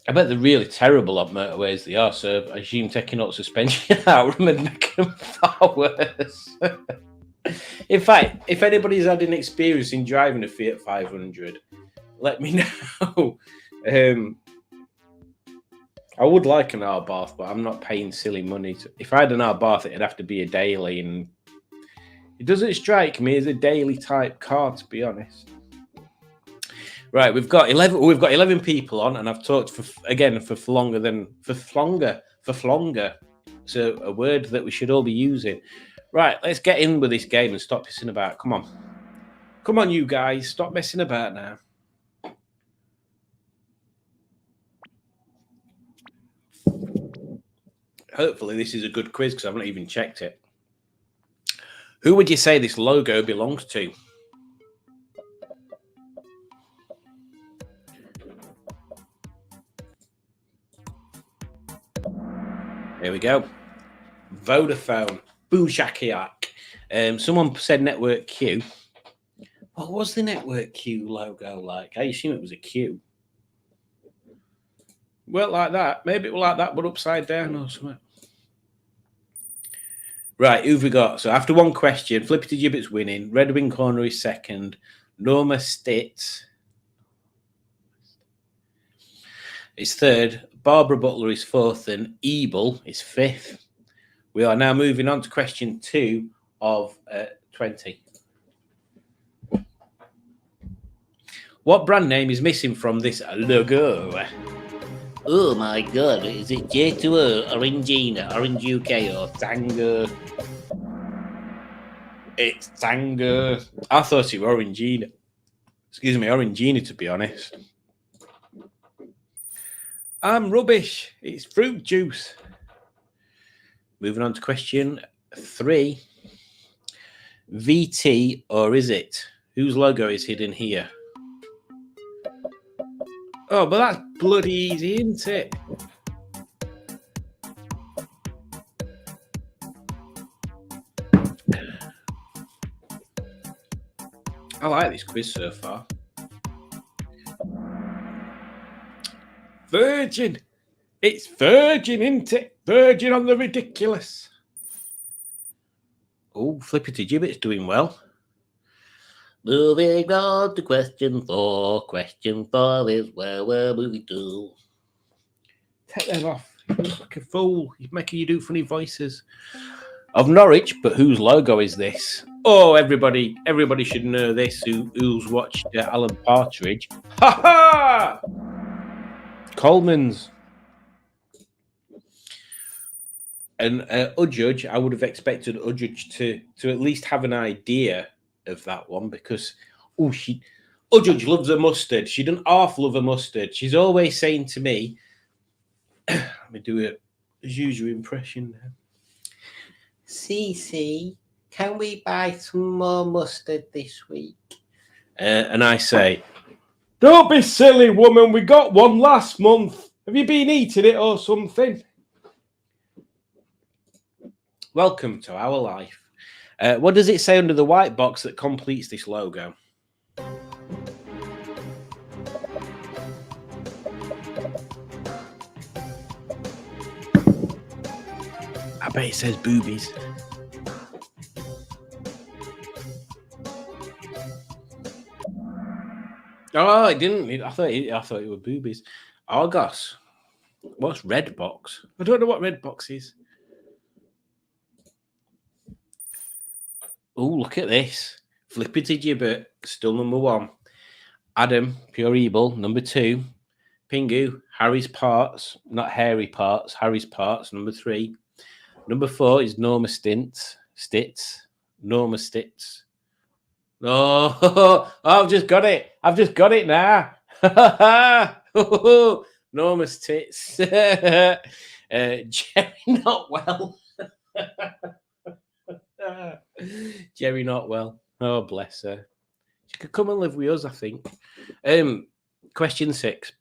I bet they're really terrible on motorways, they are, so I assume taking out suspension out of them and making them far worse. In fact, if anybody's had an experience in driving a Fiat 500, let me know. I would like an Abarth, but I'm not paying silly money. If I had an Abarth, it'd have to be a daily, and it doesn't strike me as a daily type car, to be honest. Right, we've got 11 people on, and I've talked for longer. So a word that we should all be using. Right, let's get in with this game and stop pissing about. Come on, you guys, stop messing about now. Hopefully this is a good quiz because I've not even checked it. Who would you say this logo belongs to? Here we go. Vodafone. Boojakiak. Someone said Network Q. What was the Network Q logo like? I assume it was a Q. Well, like that. Maybe it was like that, but upside down or something. Right, who've we got? So after one question, Flippity Gibbet's winning. Red Wing Corner is second. Norma Stitz is third. Barbara Butler is fourth. And Ebel is fifth. We are now moving on to question 2 of 20. What brand name is missing from this logo? Oh my god, is it J2O, Orangina, Orange UK, or Tango? It's Tango. I thought it was Orangina. Excuse me, Orangina, to be honest. I'm rubbish. It's fruit juice. Moving on to question 3. VT, or is it? Whose logo is hidden here? Oh, but that's bloody easy, isn't it? I like this quiz so far. Virgin. It's Virgin, isn't it? Virgin on the ridiculous. Oh, Flippity Gibbet's doing well. Moving on to question 4. Question 4 is where we're moving to. Take them off. You look like a fool. You're making you do funny voices. Of Norwich, but whose logo is this? Oh, everybody should know this who's watched Alan Partridge. Ha ha! Coleman's. And Udjudge, I would have expected Udjudge to at least have an idea of that one because Udjudge loves a mustard. She doesn't half love a mustard. She's always saying to me, let me do it as usual impression now. Cece, can we buy some more mustard this week? And I say, don't be silly, woman. We got one last month. Have you been eating it or something? Welcome to our life. What does it say under the white box that completes this logo? I bet it says boobies. Oh, it didn't. I thought it were boobies. Argos. What's red box? I don't know what red box is. Oh, look at this. Flippity Gibbet, still number 1. Adam, Pure Evil, number 2. Pingu, Harry's Parts, not Hairy Parts, Harry's Parts, number 3. Number 4 is Norma Stitz. Norma Stitz. Oh, I've just got it. I've just got it now. Enormous tits. Jerry Notwell. Jerry Notwell. Oh, bless her. She could come and live with us, I think. Question 6.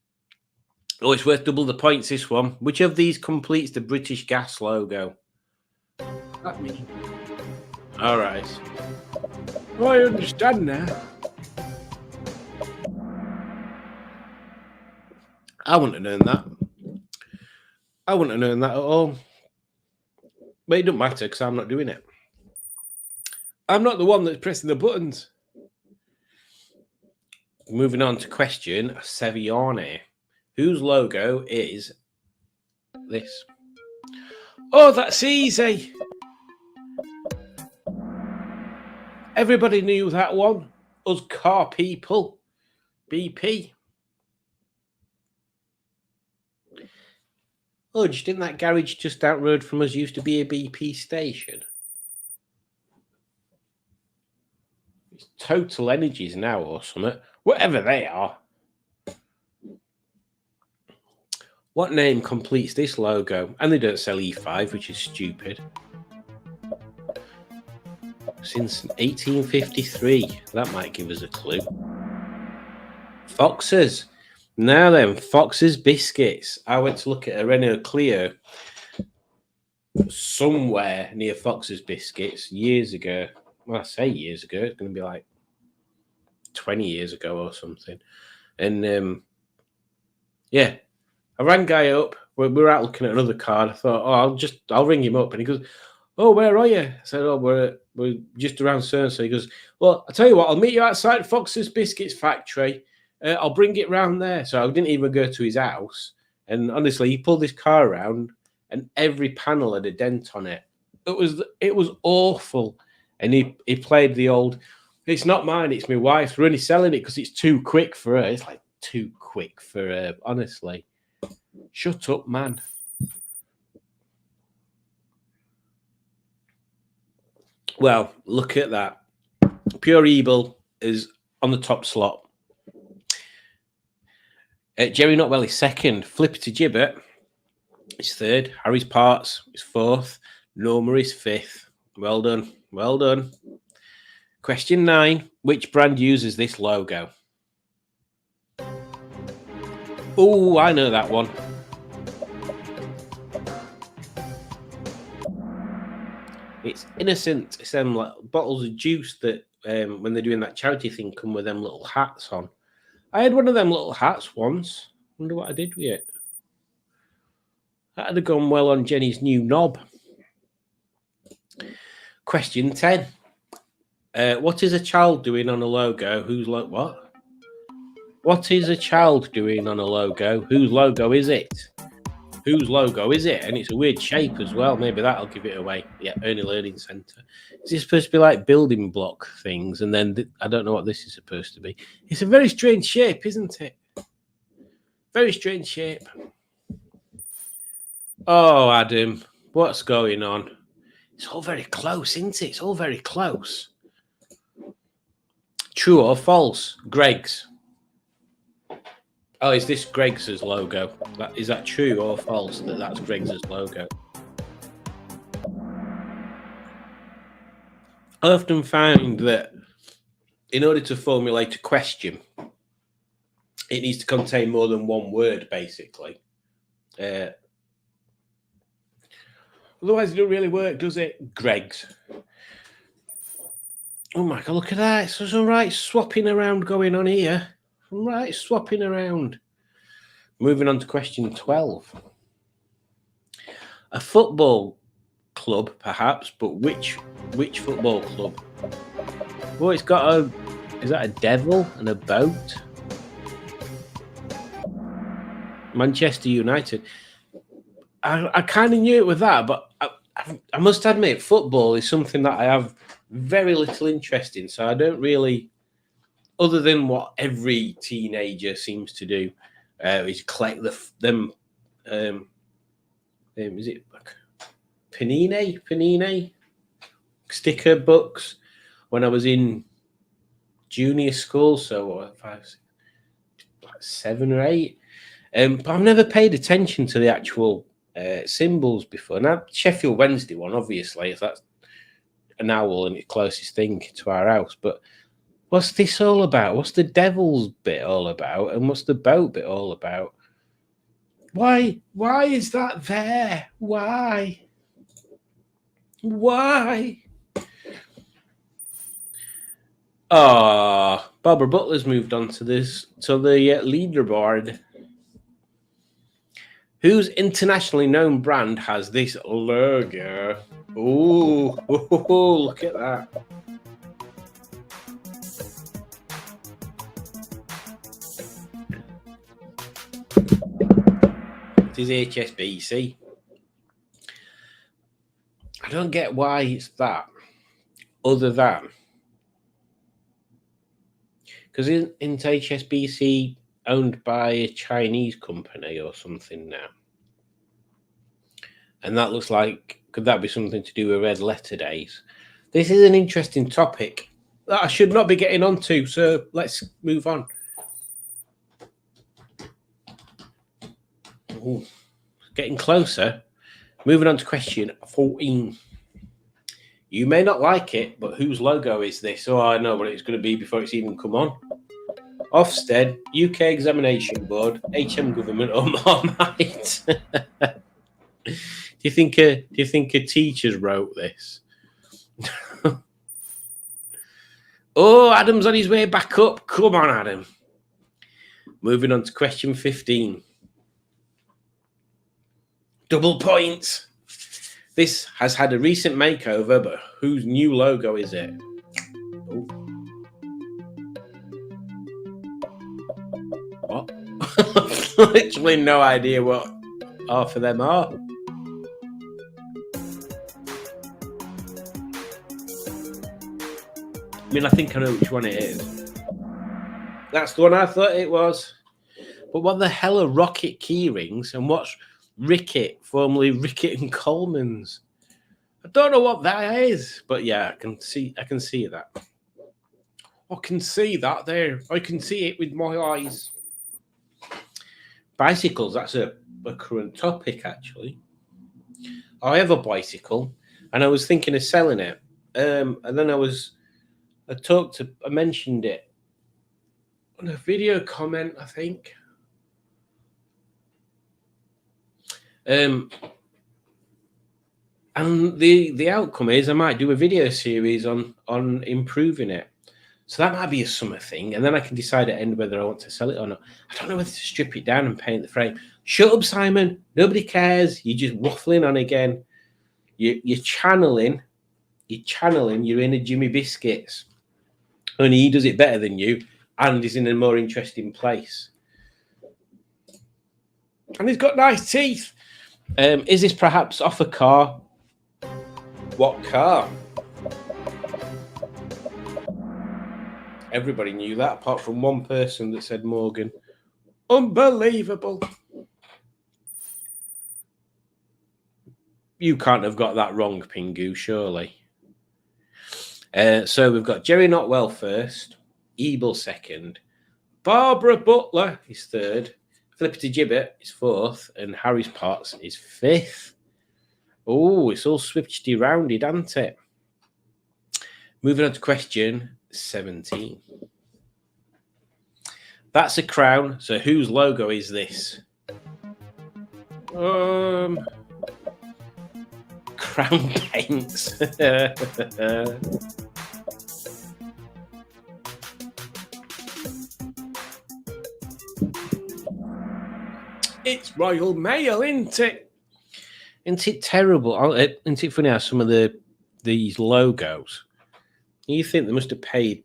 Oh, it's worth double the points, this one. Which of these completes the British Gas logo? That me. All right. Oh, I understand now. I wouldn't have known that. I wouldn't have known that at all. But it doesn't matter because I'm not doing it. I'm not the one that's pressing the buttons. Moving on to question 7. Whose logo is this? Oh, that's easy. Everybody knew that one. Us car people. BP. Oh, didn't that garage just down the road from us used to be a BP station? It's Total Energies now or something. Whatever they are. What name completes this logo? And they don't sell E5, which is stupid. Since 1853. That might give us a clue. Foxes. Now then, Fox's Biscuits. I went to look at a Renault Clio somewhere near Fox's Biscuits years ago. Well, I say years ago. It's going to be like 20 years ago or something. And yeah, I rang guy up. We were out looking at another car. I thought, oh, I'll ring him up. And he goes, oh, where are you? I said, oh, we're just around so-and-so. He goes, well, I'll tell you what, I'll meet you outside Fox's Biscuits factory. I'll bring it round there. So I didn't even go to his house. And honestly, he pulled his car around and every panel had a dent on it. It was awful. And he played the old, it's not mine, it's my wife's. We're only selling it because it's too quick for her. It's like too quick for her, honestly. Shut up, man. Well, look at that. Pure Evil is on the top slot. Jerry Notwell is 2nd. Flippity Gibbet is 3rd. Harry's Parts is 4th. Norma is 5th. Well done. Well done. Question 9. Which brand uses this logo? Oh, I know that one. It's Innocent. It's them like bottles of juice that when they're doing that charity thing come with them little hats on. I had one of them little hats once. Wonder what I did with it. That'd have gone well on Jenny's new knob. Question 10. What is a child doing on a logo? Whose what? What is a child doing on a logo? Whose logo is it? Whose logo is it? And it's a weird shape as well. Maybe that'll give it away. Yeah, Early Learning Centre. Is this supposed to be like building block things? And then I don't know what this is supposed to be. It's a very strange shape, isn't it? Very strange shape. Oh, Adam, what's going on? It's all very close, isn't it? It's all very close. True or false? Greg's. Oh, is this Greg's logo? Is that true or false that that's Greg's logo? I often find that in order to formulate a question, it needs to contain more than one word, basically. Otherwise, it doesn't really work, does it? Greg's. Oh my God, look at that. So some right swapping around going on here. Right, swapping around. Moving on to question 12. A football club, perhaps, but which football club? Oh, it's got is that a devil and a boat? Manchester United. I kind of knew it with that, but I must admit, football is something that I have very little interest in, so I don't really... Other than what every teenager seems to do, is collect them. Is it Panini sticker books? When I was in junior school, so 7 or 8, But I've never paid attention to the actual symbols before. Now, Sheffield Wednesday one, obviously, if that's an owl and it's closest thing to our house. But what's this all about? What's the devil's bit all about? And what's the boat bit all about? Why is that there? Why? Barbara Butler's moved on to the leaderboard. Whose internationally known brand has this logo? Ooh, look at that. It is HSBC. I don't get why it's that, other than because isn't HSBC owned by a Chinese company or something now? And that looks like, could that be something to do with Red Letter Days? This is an interesting topic that I should not be getting onto, so let's move on. Ooh, getting closer. Moving on to question 14. You may not like it, but whose logo is this? Oh, I know what it's going to be before it's even come on. Ofsted, UK Examination Board, HM Government, or Marmite. Do you think a teacher wrote this? Oh, Adam's on his way back up. Come on, Adam. Moving on to question 15. Double points. This has had a recent makeover, but whose new logo is it? Oh. What? Literally no idea what half of them are. I mean, I think I know which one it is. That's the one I thought it was. But what the hell are Rocket keyrings and what's Ricket, formerly Ricket and Coleman's? I don't know what that is, but yeah, I can see that. I can see that there. I can see it with my eyes. Bicycles, that's a current topic, actually. I have a bicycle, and I was thinking of selling it. And then I mentioned it on a video comment, I think. And the outcome is I might do a video series on improving it. So that might be a summer thing, and then I can decide at the end whether I want to sell it or not. I don't know whether to strip it down and paint the frame. Shut up, Simon. Nobody cares. You're just waffling on again. You're channeling your inner Jimmy Biscuits. Only he does it better than you, and he's in a more interesting place. And he's got nice teeth. Is this perhaps off a car? What car? Everybody knew that, apart from one person that said Morgan. Unbelievable. You can't have got that wrong, Pingu, surely. So we've got Jerry Notwell first, Ebel second, Barbara Butler is third, Flippity Gibbet is fourth, and Harry's Potts is fifth. Oh, it's all switchy rounded, hasn't it? Moving on to question 17. That's a crown. So whose logo is this? Crown Paints. It's Royal Mail, isn't it? Isn't it terrible? Isn't it funny how some of these logos, you think they must have paid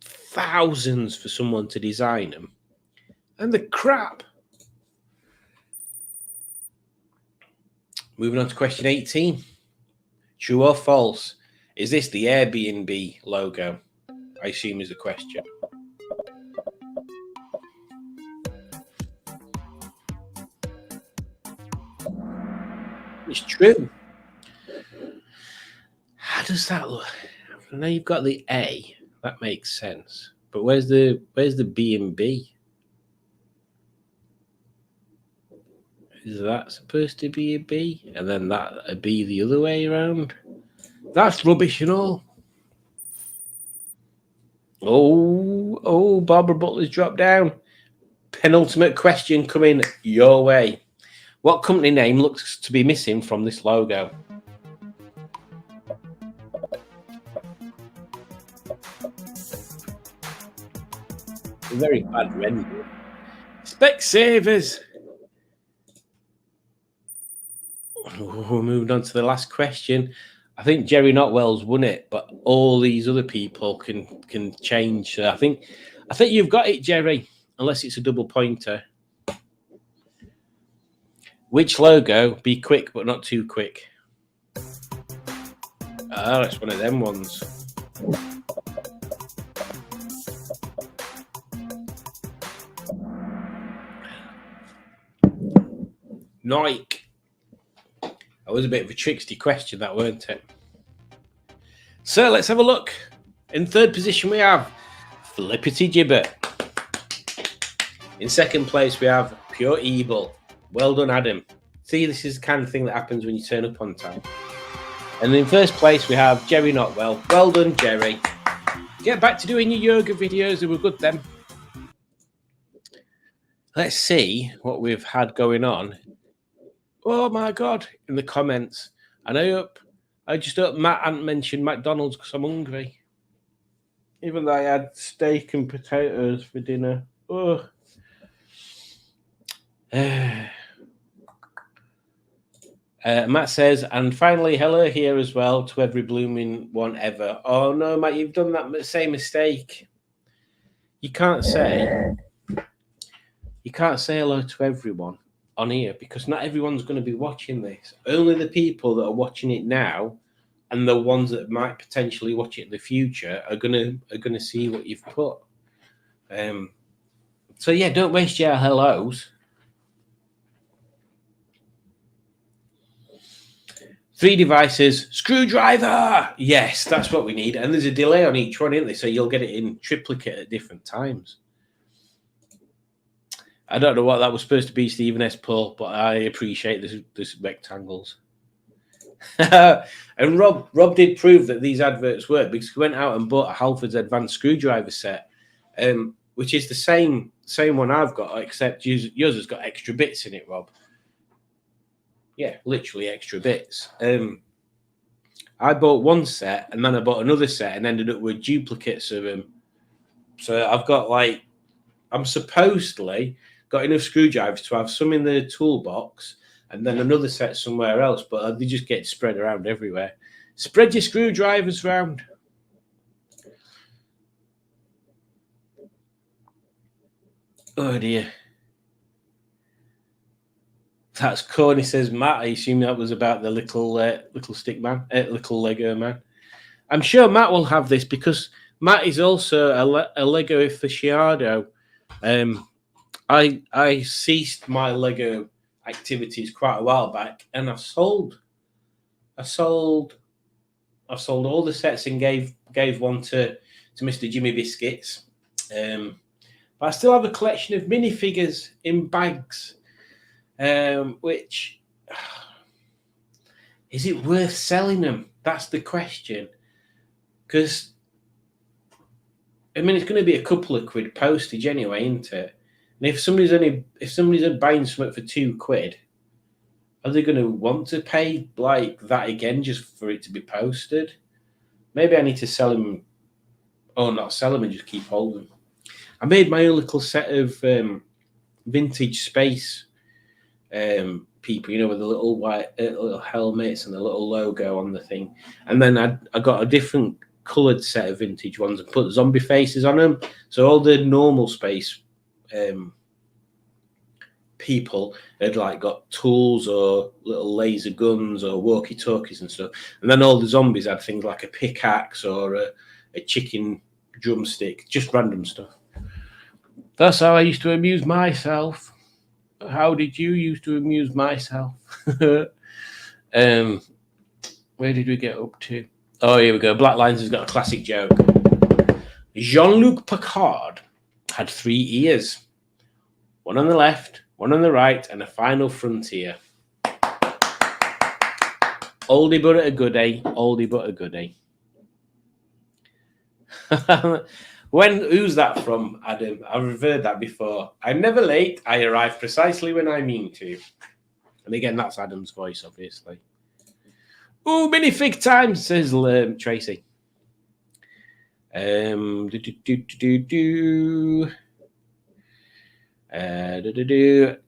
thousands for someone to design them, and the crap. Moving on to question 18. True or false? Is this the Airbnb logo? I assume is the question. It's true. How does that look? Now you've got the A. That makes sense. But where's the B and B? Is that supposed to be a B? And then that a B the other way around? That's rubbish and all. Oh, Barbara Butler's dropped down. Penultimate question coming your way. What company name looks to be missing from this logo? A very bad render. Specsavers. Oh, moving on to the last question. I think Jerry Notwell's won it, but all these other people can change. So I think you've got it, Jerry, unless it's a double pointer. Which logo? Be quick, but not too quick. Ah, that's one of them ones. Nike. That was a bit of a tricksy question, that weren't it? So let's have a look. In third position, we have Flippity Gibbet. In second place, we have Pure Evil. Well done, Adam. See, this is the kind of thing that happens when you turn up on time. And in first place, we have Jerry Notwell. Well done, Jerry. Get back to doing your yoga videos. They were good then. Let's see what we've had going on. Oh my God! In the comments, and I just hope Matt hadn't mentioned McDonald's because I'm hungry. Even though I had steak and potatoes for dinner. Oh. Matt says, and finally, hello here as well to every blooming one ever. Oh no, Matt, you've done that same mistake. You can't say hello to everyone on here because not everyone's going to be watching this. Only the people that are watching it now and the ones that might potentially watch it in the future are gonna see what you've put. So yeah, don't waste your hellos. 3 devices, screwdriver. Yes, that's what we need. And there's a delay on each one, isn't there? So you'll get it in triplicate at different times. I don't know what that was supposed to be, Stephen S. Paul, but I appreciate this rectangles. And Rob did prove that these adverts work because he went out and bought a Halford's advanced screwdriver set, which is the same one I've got, except yours has got extra bits in it, Rob. Yeah, literally extra bits. I bought one set and then I bought another set and ended up with duplicates of them. So I've got I'm supposedly got enough screwdrivers to have some in the toolbox and then another set somewhere else, but they just get spread around everywhere. Spread your screwdrivers around. Oh dear. That's corny, says Matt. I assume that was about the little stick man, little Lego man. I'm sure Matt will have this because Matt is also a Lego aficionado. I ceased my Lego activities quite a while back, and I sold all the sets and gave one to Mr. Jimmy Biscuits. But I still have a collection of minifigures in bags. Which is it worth selling them? That's the question. Because I mean, it's going to be a couple of quid postage anyway, isn't it? And if somebody's buying something for £2, are they going to want to pay like that again just for it to be posted? Maybe I need to sell them, or not sell them and just keep holding them. I made my own little set of vintage space people, with the little white little helmets and the little logo on the thing, and then I got a different coloured set of vintage ones and put zombie faces on them. So all the normal space people had got tools or little laser guns or walkie-talkies and stuff, and then all the zombies had things like a pickaxe or a chicken drumstick, just random stuff. That's how I used to amuse myself. How did you used to amuse myself? Where did we get up to? Oh, here we go. Black Lines has got a classic joke. Jean-Luc Picard had 3 ears. One on the left, one on the right, and a final frontier. Oldie but a goodie, oldie but a goodie. Who's that from, Adam? I've heard that before. I'm never late. I arrive precisely when I mean to. And again, that's Adam's voice, obviously. Ooh, minifig time, says Tracy.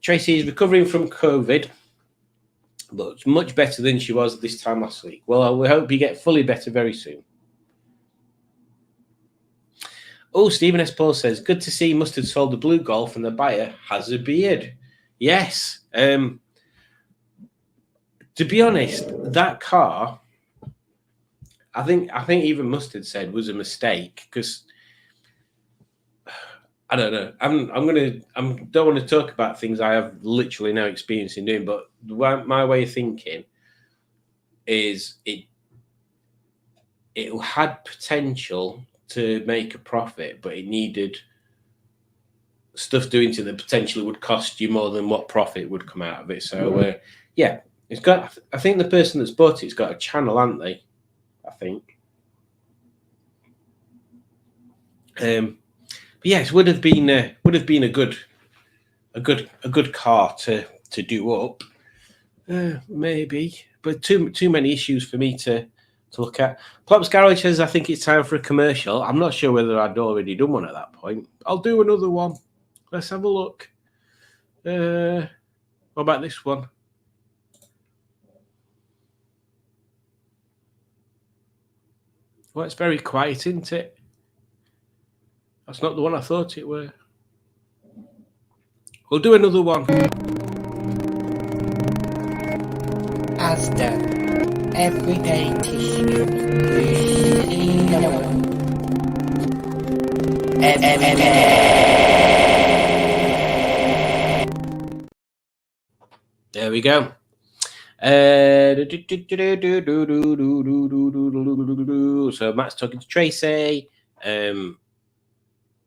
Tracy is recovering from COVID, but it's much better than she was this time last week. Well, we hope you get fully better very soon. Oh, Stephen S. Paul says, good to see Mustard sold the blue Golf and the buyer has a beard. Yes. To be honest, that car, I think even Mustard said was a mistake because I don't know. I don't want to talk about things I have literally no experience in doing, but my way of thinking is it had potential to make a profit, but it needed stuff doing to it that potentially would cost you more than what profit would come out of it. So yeah, it's got. I think the person that's bought it's got a channel, haven't they? I think. But yes, would have been a good car to do up, maybe, but too many issues for me to look at. Plop's Garage says, I think it's time for a commercial. I'm not sure whether I'd already done one at that point. I'll do another one. Let's have a look. What about this one? Well, it's very quiet, isn't it? That's not the one I thought it were. We'll do another one. Asda. Everyday tissue. There we go. So Matt's talking to Tracy.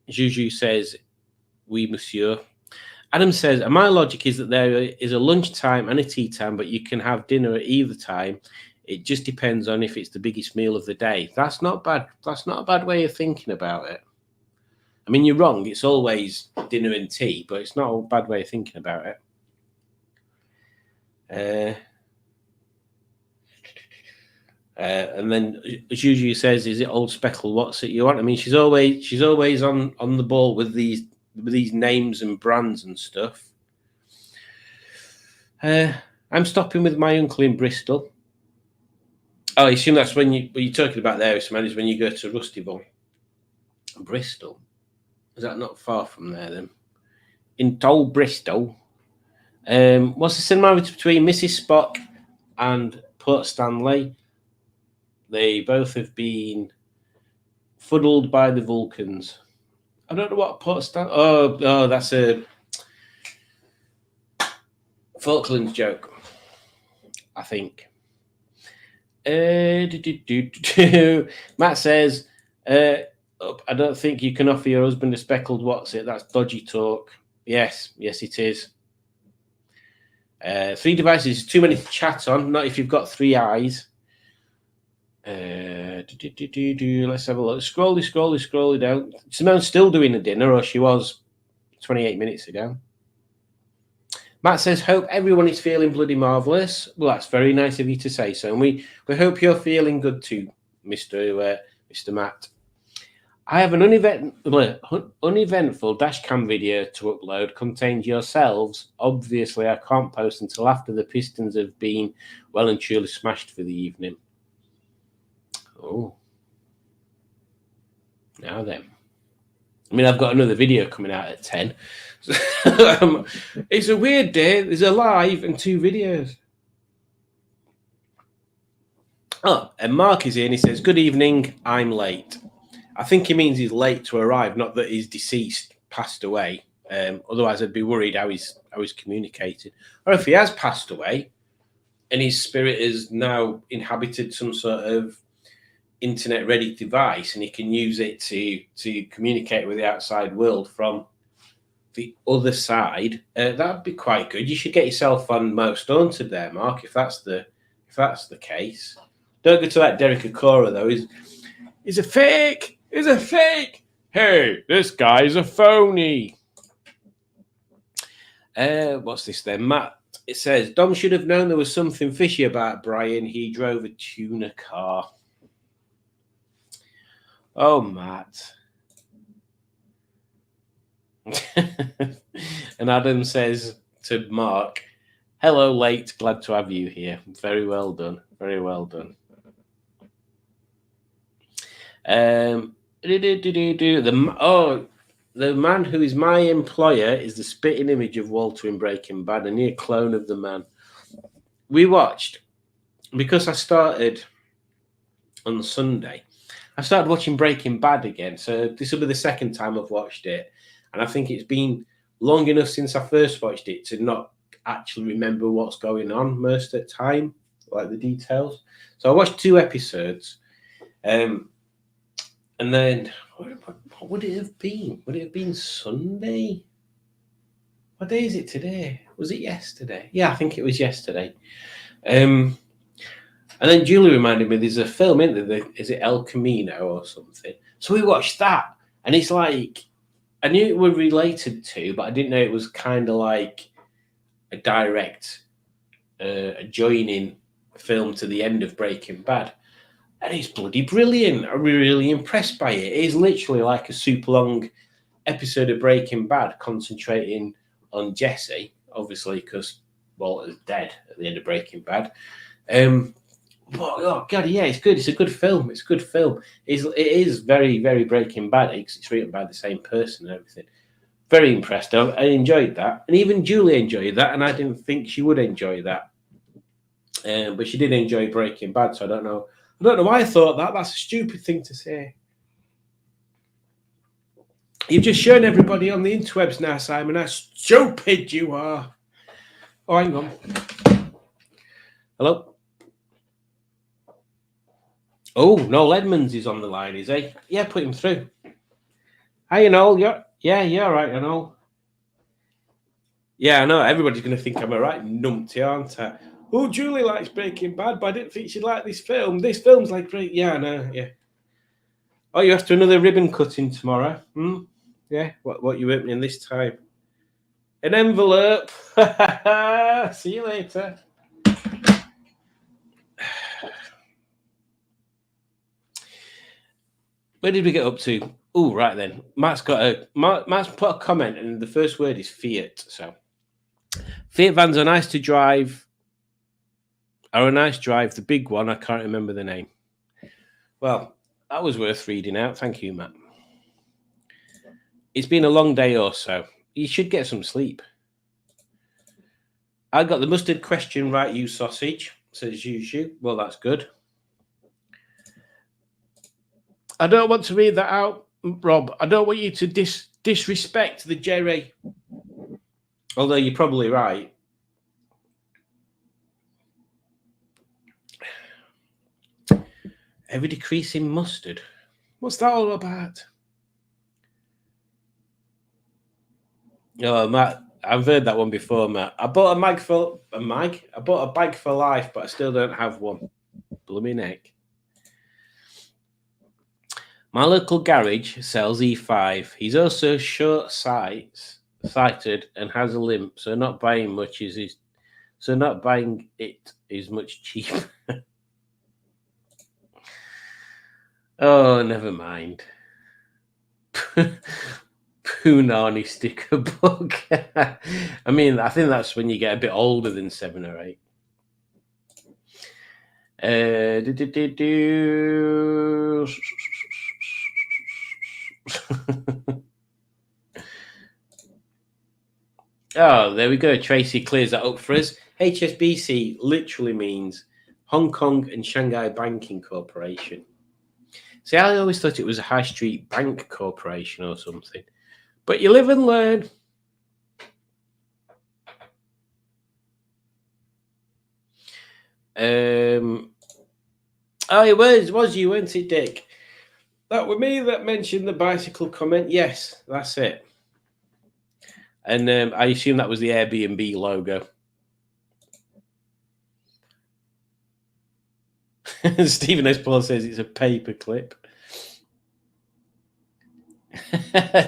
Juju says, "Oui, monsieur." Adam says, and my logic is that there is a lunchtime and a tea time, but you can have dinner at either time. It just depends on if it's the biggest meal of the day. That's not bad. That's not a bad way of thinking about it. I mean, you're wrong. It's always dinner and tea, but it's not a bad way of thinking about it. And then Juju says, "Is it old Speckle? What's it you want?" I mean, she's always on the ball with these names and brands and stuff. I'm stopping with my uncle in Bristol. Oh, I assume that's when you're talking about there, man, is when you go to Rustyville. Bristol. Is that not far from there then? In Toll Bristol. What's the similarity between Mrs. Spock and Port Stanley? They both have been fuddled by the Vulcans. I don't know what Port Stanley... Oh, that's a Falklands joke, I think. Matt says, I don't think you can offer your husband a speckled what's it. That's dodgy talk. Yes, it is. 3 devices is too many to chat on, not if you've got 3 eyes. Let's have a look. Scrolly down. Simone's still doing the dinner, or she was 28 minutes ago. Matt says, hope everyone is feeling bloody marvellous. Well, that's very nice of you to say so. And we hope you're feeling good too, Mr. Matt. I have an uneventful dash cam video to upload. Contains yourselves. Obviously, I can't post until after the Pistons have been well and truly smashed for the evening. Oh. Now then. I mean, I've got another video coming out at 10. It's a weird day. There's a live and 2 videos. Oh, and Mark is here and he says, good evening, I'm late. I think he means he's late to arrive, not that he's deceased, passed away. Otherwise, I'd be worried how he's communicating. Or if he has passed away and his spirit has now inhabited some sort of internet-ready device and he can use it to communicate with the outside world from the other side, that'd be quite good. You should get yourself on Most Haunted there, Mark, if that's the case. Don't go to that Derek Akora though. He's a fake. He's a fake. Hey, this guy's a phony. What's this then, Matt? It says Dom should have known there was something fishy about Brian. He drove a tuner car. Oh, Matt. And Adam says to Mark, hello, late. Glad to have you here. Very well done. Very well done. The man who is my employer is the spitting image of Walter in Breaking Bad, a near clone of the man. We watched, because I started on Sunday, I started watching Breaking Bad again. So this will be the second time I've watched it. And I think it's been long enough since I first watched it to not actually remember what's going on most of the time, like the details. So I watched 2 episodes. And then, what would it have been? Would it have been Sunday? What day is it today? Was it yesterday? Yeah, I think it was yesterday. And then Julie reminded me there's a film, isn't there? Is it El Camino or something? So we watched that. And it's like, I knew it were related to, but I didn't know it was kind of like a direct joining film to the end of Breaking Bad. And it's bloody brilliant. I'm really impressed by it. It is literally like a super long episode of Breaking Bad concentrating on Jesse, obviously, because Walter's dead at the end of Breaking Bad. But, oh, God, yeah, it's good. It's a good film. It's a good film. It is very, very Breaking Bad. It's written by the same person and everything. Very impressed. I enjoyed that. And even Julie enjoyed that, and I didn't think she would enjoy that. But she did enjoy Breaking Bad, so I don't know why I thought that. That's a stupid thing to say. You've just shown everybody on the interwebs now, Simon, how stupid you are. Oh, hang on. Hello? Oh, Noel Edmonds is on the line, is he? Yeah, put him through. Hi, Noel. You're all right, Noel. Yeah, I know. Everybody's going to think I'm a right numpty, aren't I? Oh, Julie likes Breaking Bad, but I didn't think she'd like this film. This film's like great. Yeah, I know. Yeah. Oh, you have to another ribbon cutting tomorrow. Yeah. What you opening this time? An envelope. See you later. Where did we get up to? Oh, right then. Matt's put a comment, and the first word is Fiat. So, Fiat vans are nice to drive. Are a nice drive. The big one, I can't remember the name. Well, that was worth reading out. Thank you, Matt. It's been a long day or so. You should get some sleep. I got the mustard question right, you sausage, says Juju. Well, that's good. I don't want to read that out, Rob. I don't want you to disrespect the Jerry. Although you're probably right. Ever decreasing mustard. What's that all about? Oh, Matt, I've heard that one before, Matt. I bought a bag for life, but I still don't have one. Blooming heck. My local garage sells E5. He's also short-sighted and has a limp, so not buying it is much cheaper. Oh, never mind. Punani sticker book. I mean, I think that's when you get a bit older than 7 or 8. Oh, there we go. Tracy clears that up for us. HSBC literally means Hong Kong and Shanghai Banking Corporation. See, I always thought it was a high street bank corporation or something. But you live and learn. Oh, it was you, weren't it, Dick? That was me that mentioned the bicycle comment. Yes, that's it. And I assume that was the Airbnb logo. Stephen S. Paul says it's a paper clip.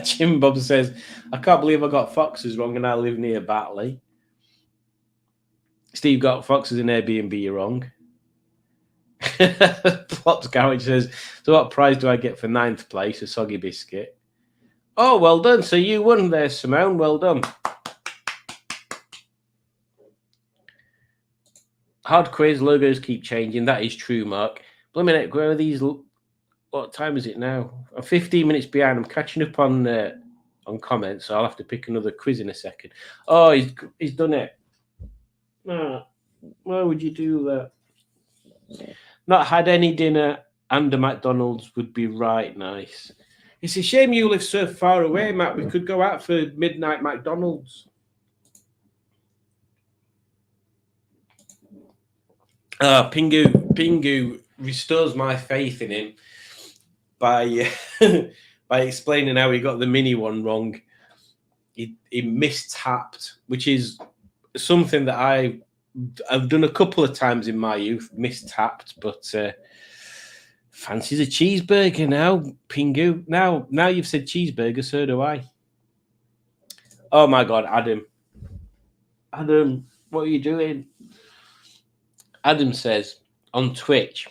Jim Bob says, I can't believe I got Foxes wrong and I live near Batley. Steve got Foxes in Airbnb, you're wrong. Plops Garage says, so what prize do I get for 9th place? A soggy biscuit. Oh, well done. So you won there, Simone. Well done. Hard quiz, logos keep changing. That is true, Mark. Blimmin' heck, where are these? What time is it now? I'm 15 minutes behind. I'm catching up on comments, so I'll have to pick another quiz in a second. Oh, he's done it. Oh, why would you do that? Not had any dinner and a McDonald's would be right nice. It's a shame you live so far away, Matt. We could go out for midnight McDonald's. Pingu restores my faith in him by by explaining how he got the mini one wrong. He mistapped, which is something that I've done a couple of times in my youth, mistapped, but fancies a cheeseburger now, Pingu. Now you've said cheeseburger, so do I. Oh my God, Adam, what are you doing? Adam says on Twitch,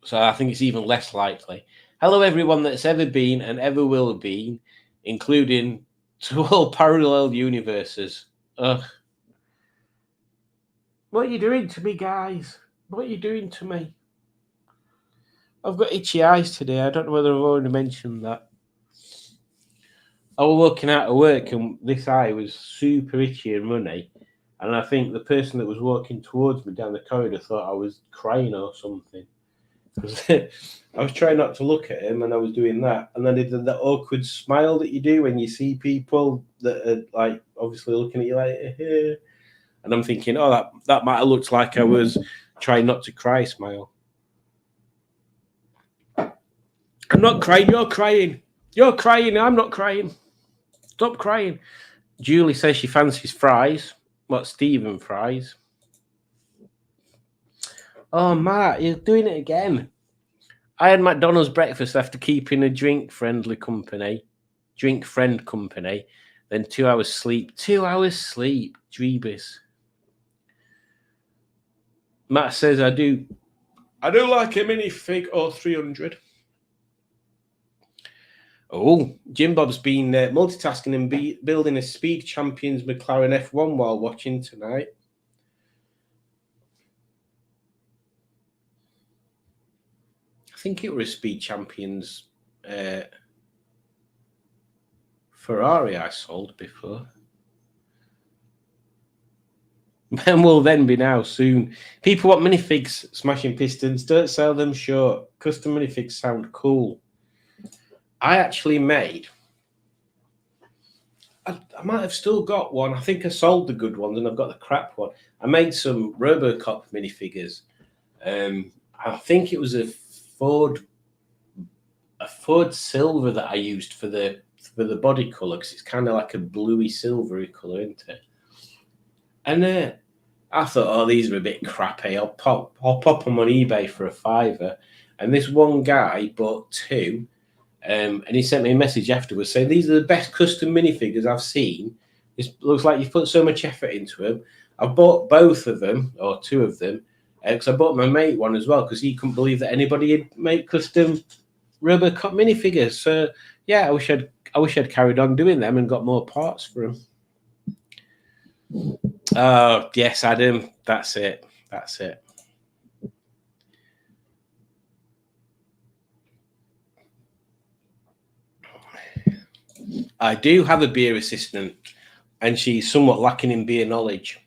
so I think it's even less likely. Hello, everyone that's ever been and ever will be, including to all parallel universes. Ugh. What are you doing to me, guys? What are you doing to me? I've got itchy eyes today. I don't know whether I've already mentioned that. I was walking out of work and this eye was super itchy and runny. And I think the person that was walking towards me down the corridor thought I was crying or something. I was trying not to look at him and I was doing that. And then he did that awkward smile that you do when you see people that are like obviously looking at you like, hey. And I'm thinking, oh, that might have looked like I was trying not to cry smile. I'm not crying, you're crying. You're crying, I'm not crying. Stop crying. Julie says she fancies fries. What, Stephen fries? Oh, Matt, you're doing it again. I had McDonald's breakfast after keeping a drink friend company, then 2 hours sleep. 2 hours sleep, Dreebus. Matt says, I do like a minifig or 300. Oh, Jim Bob's been multitasking and building a Speed Champions McLaren F1 while watching tonight. I think it was Speed Champions Ferrari I sold before. When will then be now? Soon. People want minifigs, Smashing Pistons. Don't sell them short. Custom minifigs sound cool. I actually made... I might have still got one. I think I sold the good ones and I've got the crap one. I made some RoboCop minifigures. I think it was a Ford silver that I used for the body colour because it's kind of like a bluey silvery colour, isn't it? And I thought, oh, these are a bit crappy. I'll pop them on eBay for $5. And this one guy bought 2. And he sent me a message afterwards saying, these are the best custom minifigures I've seen. It looks like you've put so much effort into them. I bought both of them, or 2 of them, because I bought my mate one as well, because he couldn't believe that anybody had made custom RoboCop minifigures. So, yeah, I wish I'd carried on doing them and got more parts for them. Oh, yes, Adam. That's it. I do have a beer assistant, and she's somewhat lacking in beer knowledge.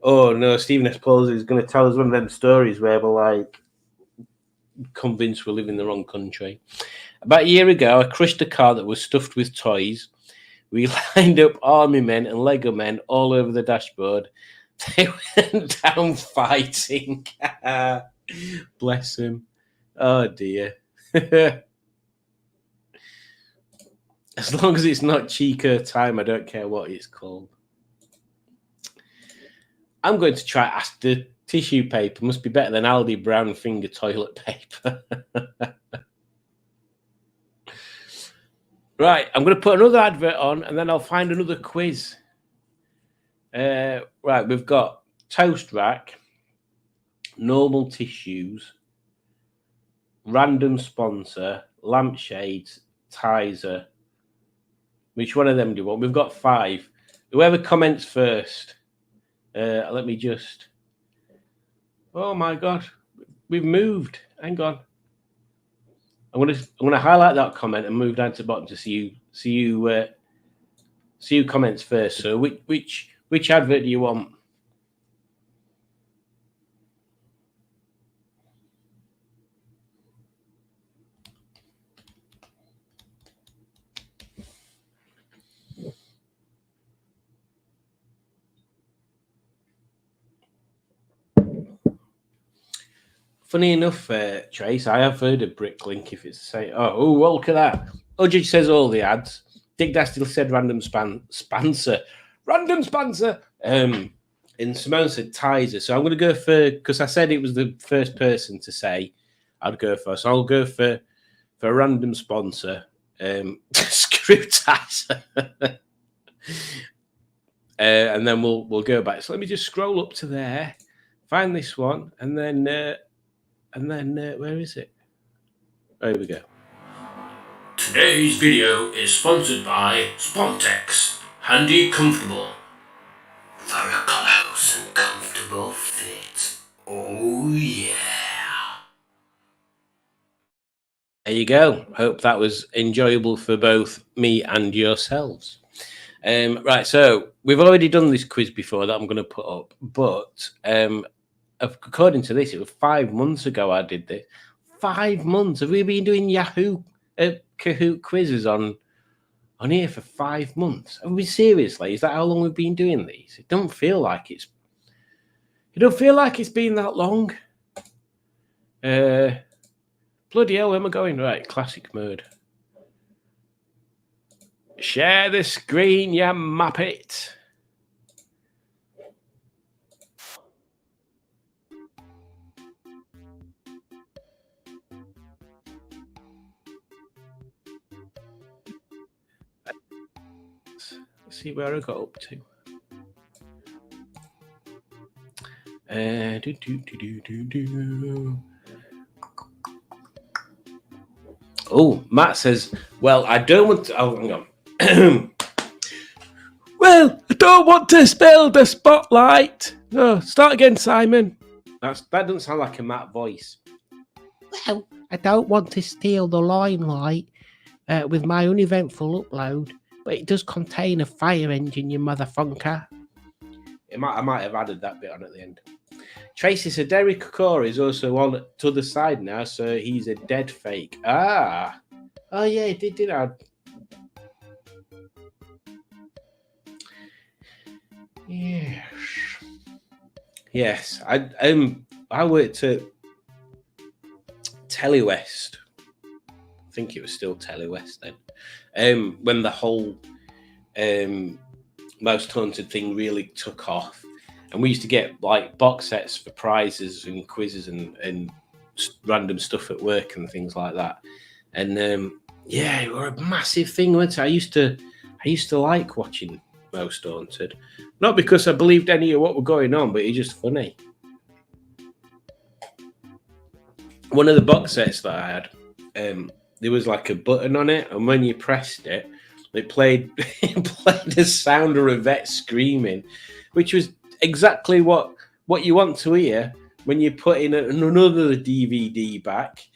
Oh, no, Stephen S. Paul is going to tell us one of them stories where we're, like, convinced we live in the wrong country. About a year ago, I crushed a car that was stuffed with toys. We lined up army men and Lego men all over the dashboard. They went down fighting. Bless him. Oh, dear. As long as it's not Chica time, I don't care what it's called. I'm going to try the tissue paper. Must be better than Aldi brown finger toilet paper. Right, I'm going to put another advert on and then I'll find another quiz. Right, we've got toast rack, normal tissues, random sponsor, lampshades, Tizer. Which one of them do you want? We've got 5. Whoever comments first. Let me just. Oh my God, we've moved. Hang on. I'm gonna highlight that comment and move down to the bottom to see who comments first. So which advert do you want? Funny enough, Trace, I have heard of Bricklink. If it's say, oh, well, look at that. Udge says all the ads. Dick Dastil said random sponsor. Random sponsor. And Simone said Tizer. So I'm going to go for, because I said it was the first person to say I'd go for. So I'll go for a random sponsor. Screw Tizer. And then we'll go back. So let me just scroll up to there, find this one, and then where is it? Oh, here we go. Today's video is sponsored by Spontex. Handy, comfortable. For a close and comfortable fit. Oh yeah. There you go. Hope that was enjoyable for both me and yourselves. Right, so we've already done this quiz before that I'm going to put up, but according to this, it was 5 months ago I did this. 5 months. Have we been doing Yahoo Kahoot quizzes on here for 5 months? Are we seriously? Is that how long we've been doing these? It don't feel like it's been that long. Bloody hell, where am I going? Right, classic mode. Share the screen, you muppet. Let's see where I got up to. Oh, Matt says, well, I don't want to. Oh, hang on. Well, I don't want to spill the spotlight. No, start again, Simon. That doesn't sound like a Matt voice. Well, I don't want to steal the limelight with my uneventful upload, but it does contain a fire engine, you motherfunker. I might have added that bit on at the end. Tracy said Derek Okora is also on to the side now, so he's a dead fake. Ah. Oh, yeah, he did add. Yes. I worked at Telewest. I think it was still Telewest then. When the whole Most Haunted thing really took off. And we used to get like box sets for prizes and quizzes and random stuff at work and things like that. And yeah, it was a massive thing, wasn't it? I used to like watching Most Haunted. Not because I believed any of what was going on, but it's just funny. One of the box sets that I had, there was like a button on it, and when you pressed it, it played the sound of a vet screaming, which was exactly what you want to hear when you put in another DVD back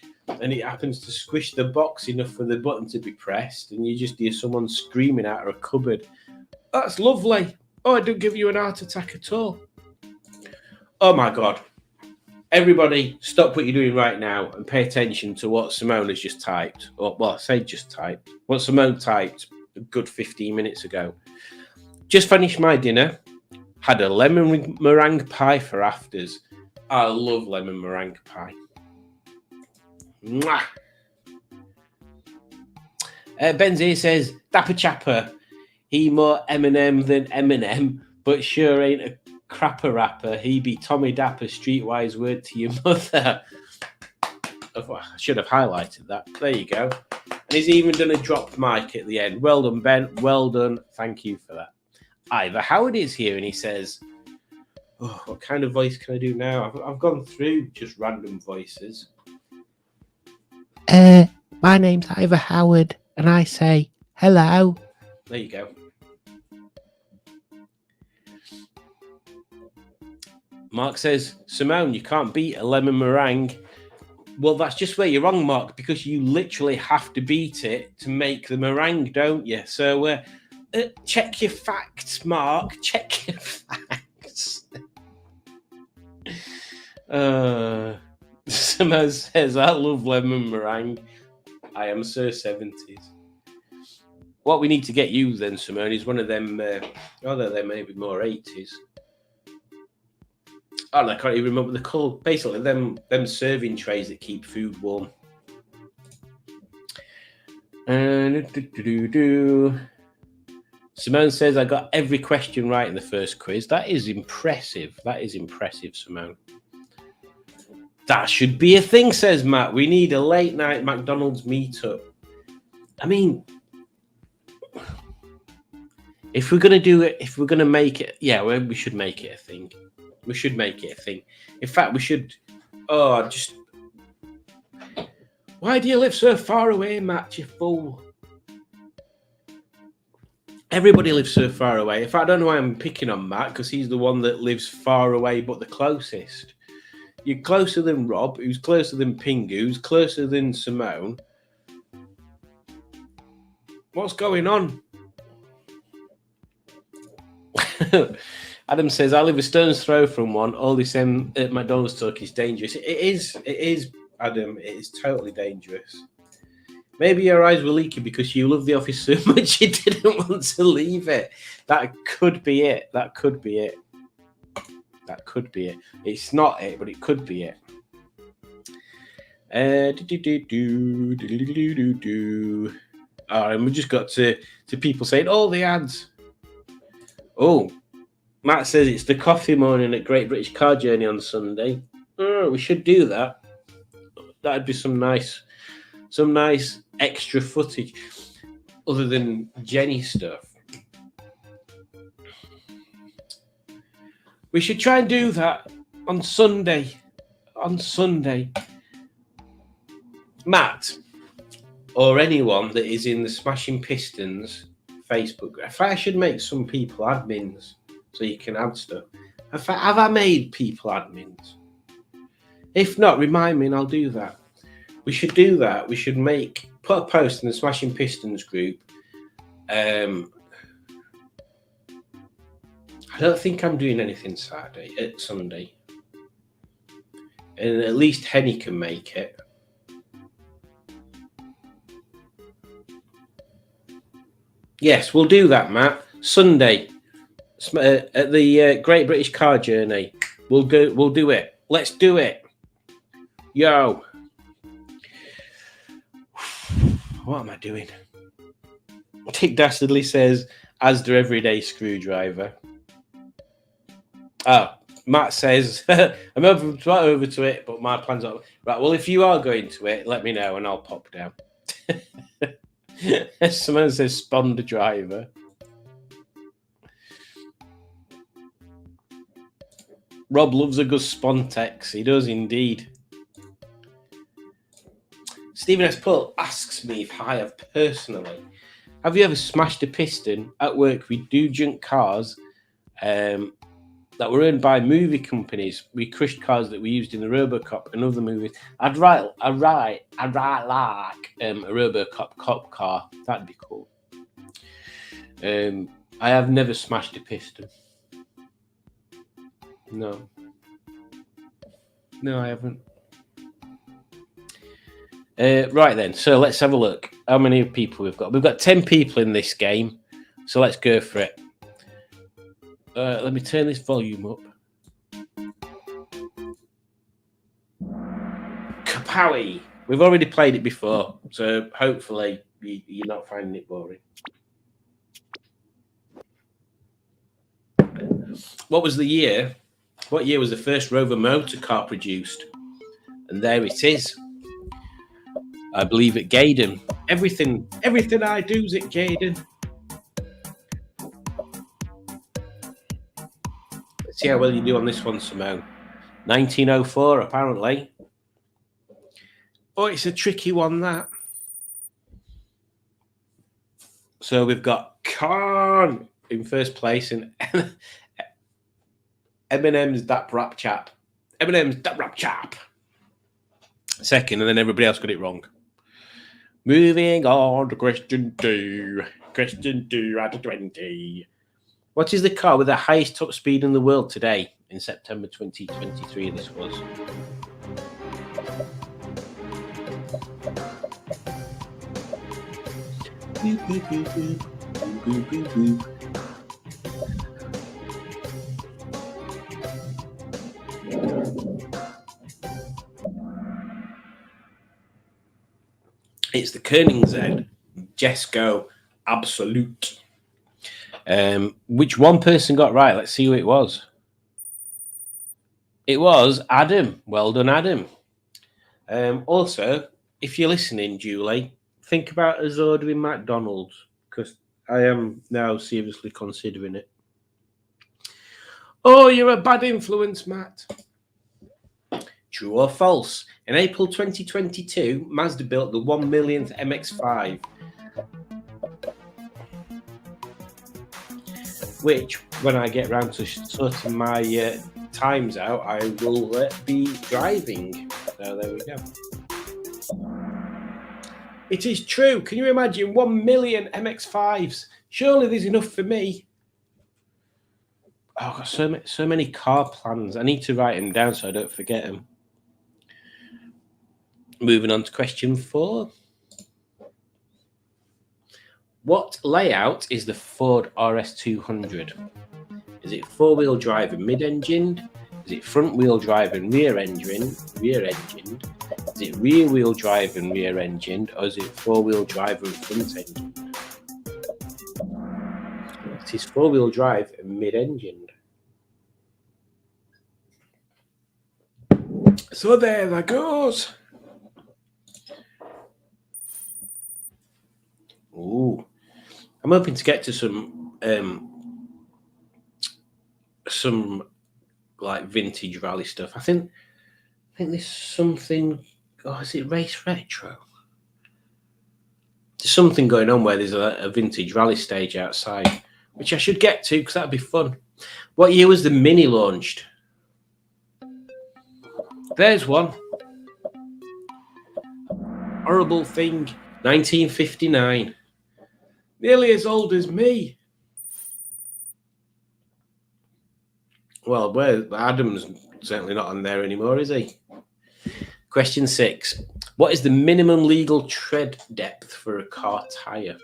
and it happens to squish the box enough for the button to be pressed and you just hear someone screaming out of a cupboard. That's lovely. Oh, it don't give you an heart attack at all. Oh my God. Everybody stop what you're doing right now and pay attention to what Simone has just typed. Or, well, I say just typed. What Simone typed a good 15 minutes ago. Just finished my dinner. Had a lemon meringue pie for afters. I love lemon meringue pie. Mwah. Benzie says, Dapper Chapper, he more Eminem than Eminem, but sure ain't a crapper rapper. He be Tommy Dapper, streetwise word to your mother. I should have highlighted that. There you go. And he's even done a dropped mic at the end. Well done, Ben. Well done. Thank you for that. Ivor Howard is here and he says, oh, what kind of voice can I do now? I've gone through just random voices. My name's Ivor Howard and I say hello. There you go. Mark says, Simone, you can't beat a lemon meringue. Well, that's just where you're wrong, Mark, because you literally have to beat it to make the meringue, don't you? So check your facts, Mark. Check your facts. Simone says, I love lemon meringue. I am so 70s. What we need to get you then, Simone, is one of them, although they may be more 80s. Oh, I can't even remember the call. Basically, them serving trays that keep food warm. Simone says, I got every question right in the first quiz. That is impressive. That is impressive, Simone. That should be a thing, says Matt. We need a late night McDonald's meetup. I mean, if we're going to do it, if we're going to make it, yeah, we should make it a thing. We should make it a thing. In fact, we should. Oh, just. Why do you live so far away, Matt? You fool. Everybody lives so far away. In fact, I don't know why I'm picking on Matt because he's the one that lives far away but the closest. You're closer than Rob, who's closer than Pingu, who's closer than Simone. What's going on? Adam says, I live a stone's throw from one. All this at McDonald's talk is dangerous. It is, Adam. It is totally dangerous. Maybe your eyes were leaking because you love the office so much you didn't want to leave it. That could be it. That could be it. That could be it. It's not it, but it could be it. And we just got to people saying, oh, the ads. Oh, Matt says it's the coffee morning at Great British Car Journey on Sunday. Oh, we should do that. That'd be some nice extra footage other than Jenny stuff. We should try and do that on Sunday. Matt, or anyone that is in the Smashing Pistons Facebook group. I should make some people admins so you can add stuff. Have I made people admins? If not, remind me and I'll do that. We should do that. We should put a post in the Smashing Pistons group. I don't think I'm doing anything Sunday. And at least Henny can make it. Yes, we'll do that, Matt. Sunday at the Great British Car Journey. We'll do it. Let's do it. Yo. What am I doing? Dick Dastardly says, Asda everyday screwdriver. Oh, Matt says, I'm over to it, but my plans are... Right, well, if you are going to it, let me know and I'll pop down. Someone says, Sponder driver. Rob loves a good Spontex. He does indeed. Stephen S. Pull asks me if I have personally. Have you ever smashed a piston? At work, we do junk cars that were owned by movie companies. We crushed cars that we used in the RoboCop and other movies. I'd write like a RoboCop cop car. That'd be cool. I have never smashed a piston. No, I haven't. Right then, so let's have a look. How many people we've got? We've got 10 people in this game, so let's go for it. Let me turn this volume up. Kapowie! We've already played it before, so hopefully you're not finding it boring. What was the year? What year was the first Rover motor car produced? And there it is. I believe at Gaydon. Everything I do is at Gaydon. Let's see how well you do on this one, Simone. 1904, apparently. Oh, it's a tricky one, that. So we've got Khan in first place and Eminem's That Rap Chap. Eminem's That Rap Chap. Second, and then everybody else got it wrong. Moving on to question 2. Question 2 out of 20. What is the car with the highest top speed in the world today? In September 2023, this was. Boop, boop, boop, boop. Boop, boop, boop, It's the Koenigsegg Jesko Absolute. Which one person got right? Let's see who it was. It was Adam. Well done, Adam. Also, if you're listening, Julie, think about us ordering McDonald's, because I am now seriously considering it. Oh, you're a bad influence, Matt. True or false? In April 2022, Mazda built the 1 millionth MX-5, which, when I get round to sorting my times out, I will be driving. So there we go. It is true. Can you imagine 1 million MX-5s? Surely there's enough for me. Oh, I've got so many car plans. I need to write them down so I don't forget them. Moving on to question 4. What layout is the Ford RS200? Is it four-wheel drive and mid-engined? Is it front-wheel drive and rear-engined? Is it rear-wheel drive and rear-engined? Or is it four-wheel drive and front-engined? It is four-wheel drive and mid-engined. So there that goes. Ooh, I'm hoping to get to some like vintage rally stuff. I think there's something. Oh, is it Race Retro? There's something going on where there's a vintage rally stage outside, which I should get to because that'd be fun. What year was the Mini launched? There's one. Horrible thing. 1959. Nearly as old as me. Well, Adam's certainly not on there anymore, is he? Question 6. What is the minimum legal tread depth for a car tyre?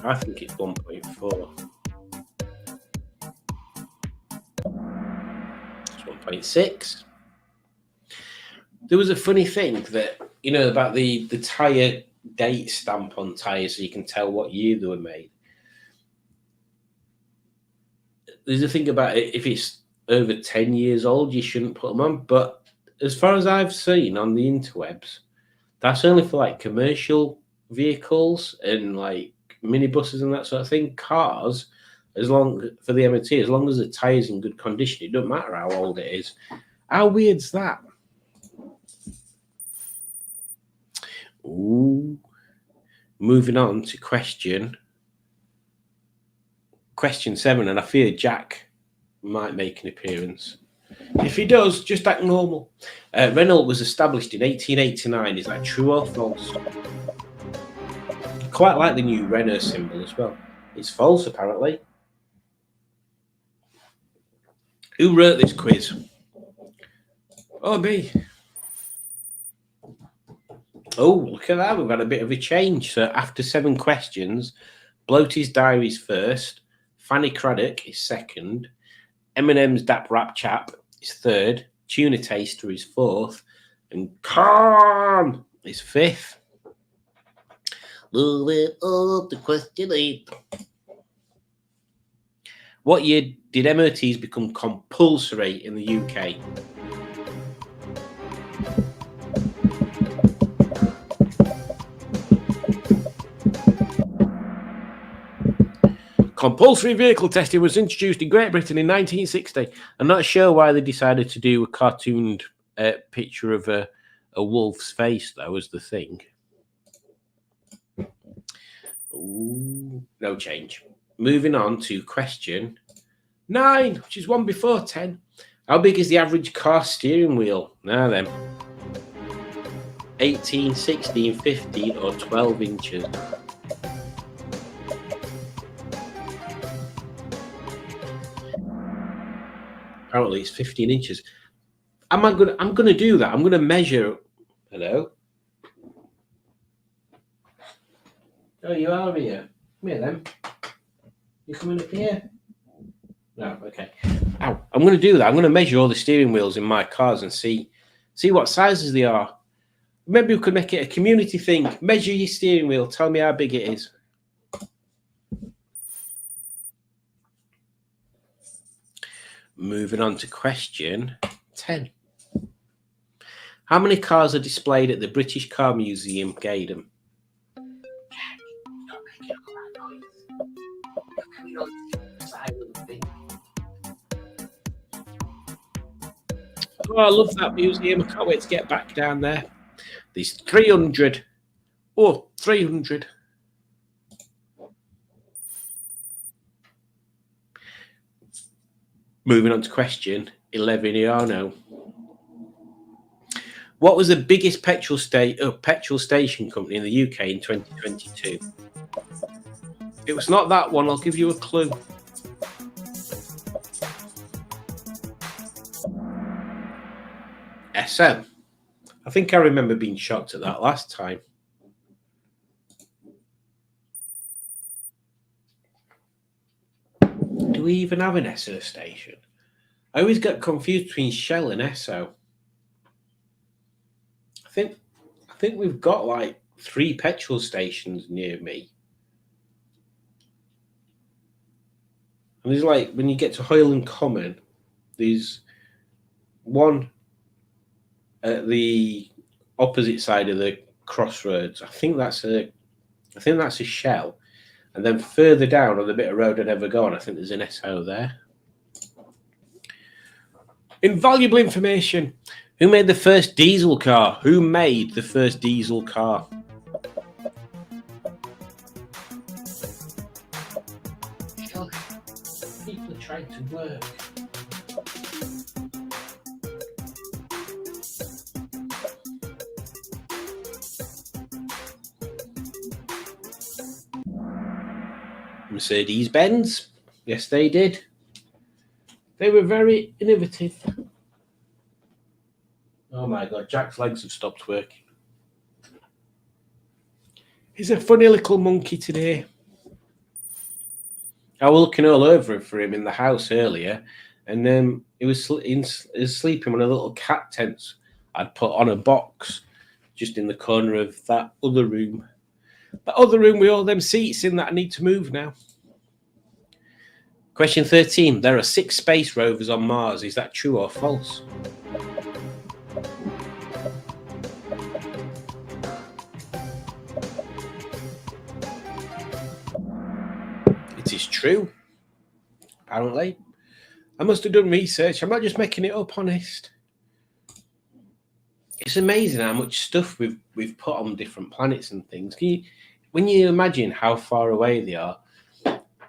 I think it's 1.4. It's 1.6. There was a funny thing that, you know, about the tyre date stamp on tyres so you can tell what year they were made. There's a thing about it, if it's over 10 years old, you shouldn't put them on. But as far as I've seen on the interwebs, that's only for like commercial vehicles and like minibuses and that sort of thing. Cars, as long for the MOT, as long as the tyre's in good condition, it doesn't matter how old it is. How weird's that? Ooh. Moving on to question 7, and I fear Jack might make an appearance. If he does, just act normal. Renault was established in 1889. Is that true or false? Quite like the new Renault symbol as well. It's false, apparently. Who wrote this quiz? Oh, me. Oh, look at that. We've had a bit of a change. So after 7 questions, Bloaty's Diary's first, Fanny Craddock is second, Eminem's Dap Rap Chap is third, Tuna Taster is fourth, and Khan is fifth. Moving on to question 8. What year did MOTs become compulsory in the UK? Compulsory vehicle testing was introduced in Great Britain in 1960. I'm not sure why they decided to do a cartooned picture of a wolf's face, though, as the thing. Ooh, no change. Moving on to question 9, which is one before 10. How big is the average car steering wheel? Now then. 18, 16, 15, or 12 inches? Apparently it's 15 inches. I'm gonna do that. I'm gonna measure. Hello? Oh, you are here. Come here then. You coming up here? No, okay. Ow. I'm gonna do that. I'm gonna measure all the steering wheels in my cars and see what sizes they are. Maybe we could make it a community thing. Measure your steering wheel. Tell me how big it is. Moving on to question 10. How many cars are displayed at the British Car Museum, Gaydon? Oh, I love that museum. I can't wait to get back down there. There's 300. Oh, 300. Moving on to question 11, Iano. What was the biggest petrol station company in the UK in 2022? It was not that one. I'll give you a clue. SM. I think I remember being shocked at that last time. Do we even have an Esso station? I always get confused between Shell and Esso. I think we've got like 3 petrol stations near me. And there's like, when you get to Hoyland Common, there's one at the opposite side of the crossroads. I think that's a Shell. And then further down on the bit of road I never go on, I think there's an Esso there. Invaluable information. Who made the first diesel car? Who made the first diesel car? People are trying to work. Mercedes-Benz. Yes, they did. They were very innovative. Oh my God, Jack's legs have stopped working. He's a funny little monkey today. I was looking all over for him in the house earlier, and he was sleeping on a little cat tent I'd put on a box just in the corner of that other room. That other room with all them seats in that I need to move now. Question 13. There are 6 space rovers on Mars. Is that true or false? It is true. Apparently. I must have done research. I'm not just making it up, honest. It's amazing how much stuff we've put on different planets and things. When you imagine how far away they are,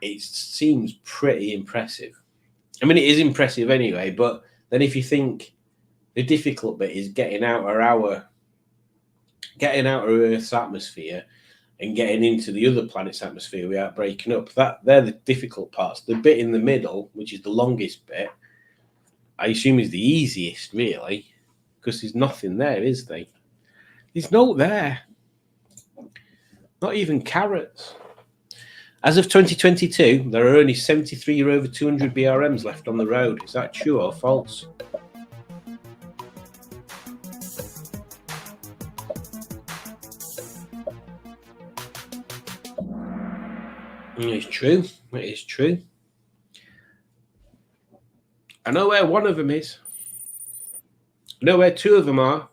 it seems pretty impressive. I mean, it is impressive anyway, but then if you think the difficult bit is getting out of Earth's atmosphere and getting into the other planet's atmosphere without breaking up, they're the difficult parts. The bit in the middle, which is the longest bit, I assume is the easiest, really, because there's nothing there, is there? There's no there. Not even carrots. As of 2022, there are only 73 Rover 200 BRMs left on the road. Is that true or false? It's true. It is true. I know where one of them is. I know where two of them are.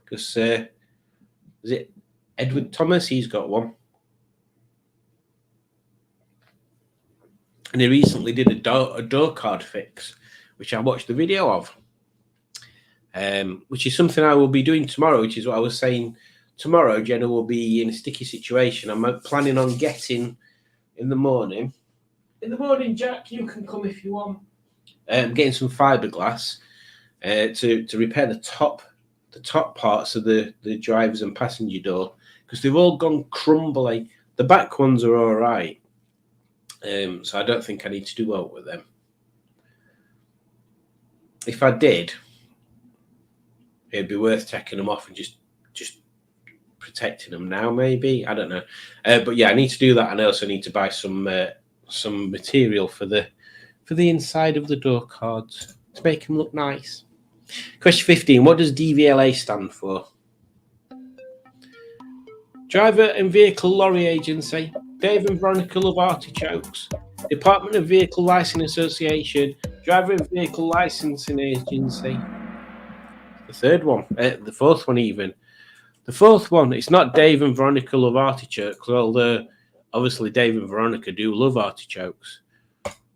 Because, is it Edward Thomas? He's got one. And he recently did a door card fix, which I watched the video of. Which is something I will be doing tomorrow, which is what I was saying. Tomorrow, Jenna will be in a sticky situation. I'm planning on getting in the morning. In the morning, Jack, you can come if you want. Getting some fiberglass to repair the top parts of the driver's and passenger door, because they've all gone crumbly. The back ones are all right. So I don't think I need to do well with them. If I did, it'd be worth taking them off and just protecting them now, maybe. I don't know. But yeah, I need to do that, and I also need to buy some material for the inside of the door cards to make them look nice. Question 15. What does DVLA stand for? Driver and Vehicle Lorry Agency. Dave and Veronica Love Artichokes. Department of Vehicle Licensing Association. Driver and Vehicle Licensing Agency. The third one. The fourth one even. The fourth one. It's not Dave and Veronica Love Artichokes, although obviously Dave and Veronica do love artichokes.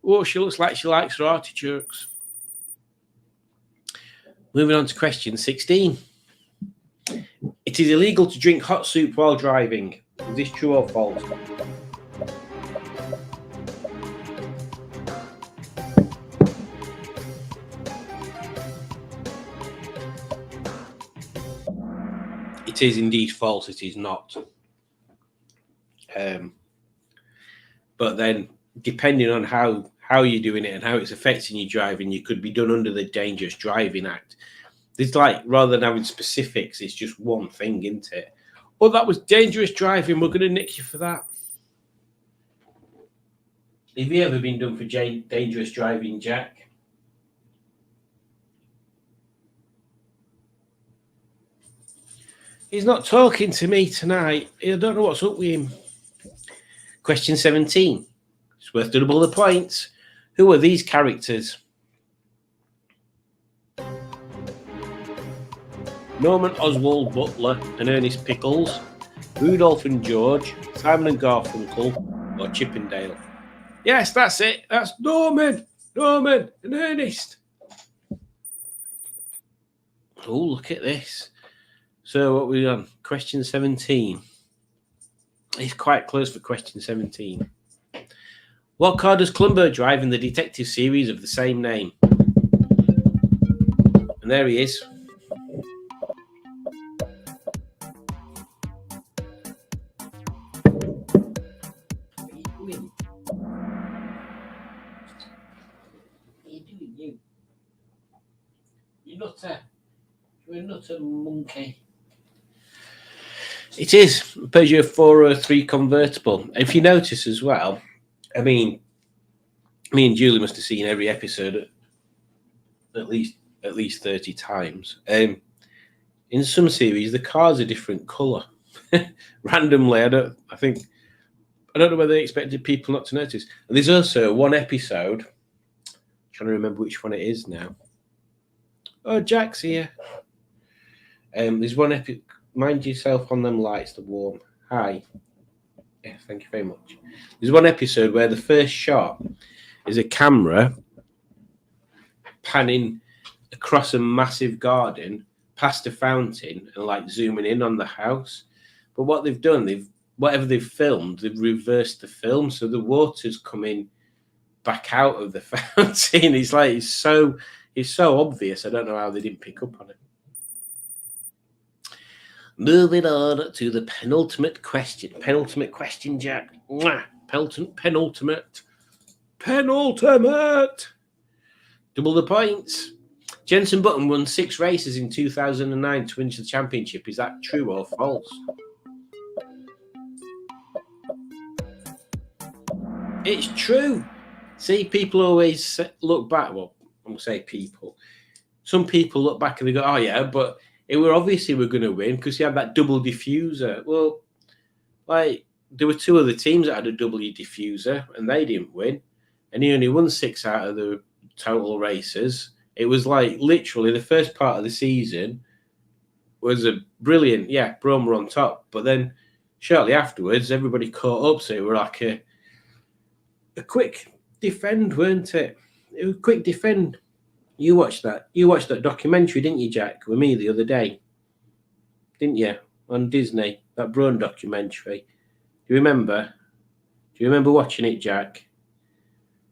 Oh, she looks like she likes her artichokes. Moving on to question 16. It is illegal to drink hot soup while driving. Is this true or false? It is indeed false. It is not. But then, depending on how you're doing it and how it's affecting your driving, you could be done under the Dangerous Driving Act. It's like, rather than having specifics, it's just one thing, isn't it? Oh, that was dangerous driving. We're going to nick you for that. Have you ever been done for dangerous driving, Jack? He's not talking to me tonight. I don't know what's up with him. Question 17. It's worth double the points. Who are these characters? Norman Oswald Butler and Ernest Pickles, Rudolph and George, Simon and Garfunkel, or Chippendale? Yes, that's it. That's Norman and Ernest. Oh, look at this. So what we on? Question 17. It's quite close for question 17. What car does Clumber drive in the detective series of the same name? And there he is. You're a nutter monkey. It is Peugeot 403 convertible. If you notice as well, I mean, me and Julie must have seen every episode at least 30 times. In some series, the cars are different colour. Randomly, I don't know whether they expected people not to notice. And there's also one episode, I'm trying to remember which one it is now. Oh, Jack's here. There's one episode. Mind yourself on them lights, the warm. Hi. Yeah, thank you very much. There's one episode where the first shot is a camera panning across a massive garden past a fountain and like zooming in on the house. But what they've done, whatever they've filmed, they've reversed the film, so the water's coming back out of the fountain. It's so obvious. I don't know how they didn't pick up on it. Moving on to the penultimate question. Penultimate question, Jack. Penultimate. Double the points. Jenson Button won 6 races in 2009 to win the championship. Is that true or false? It's true. See, people always look back. Well, I'm going to say people. Some people look back and they go, oh, yeah, but it were obviously we're going to win because he had that double diffuser. Well, like, there were two other teams that had a W diffuser, and they didn't win. And he only won 6 out of the total races. It was like literally the first part of the season was a brilliant, Brougham were on top. But then shortly afterwards, everybody caught up. So it were like a quick defend, weren't it? It was a quick defend. You watched that. You watched that documentary, didn't you, Jack, with me the other day? Didn't you? On Disney, that Brougham documentary. Do you remember? Do you remember watching it, Jack?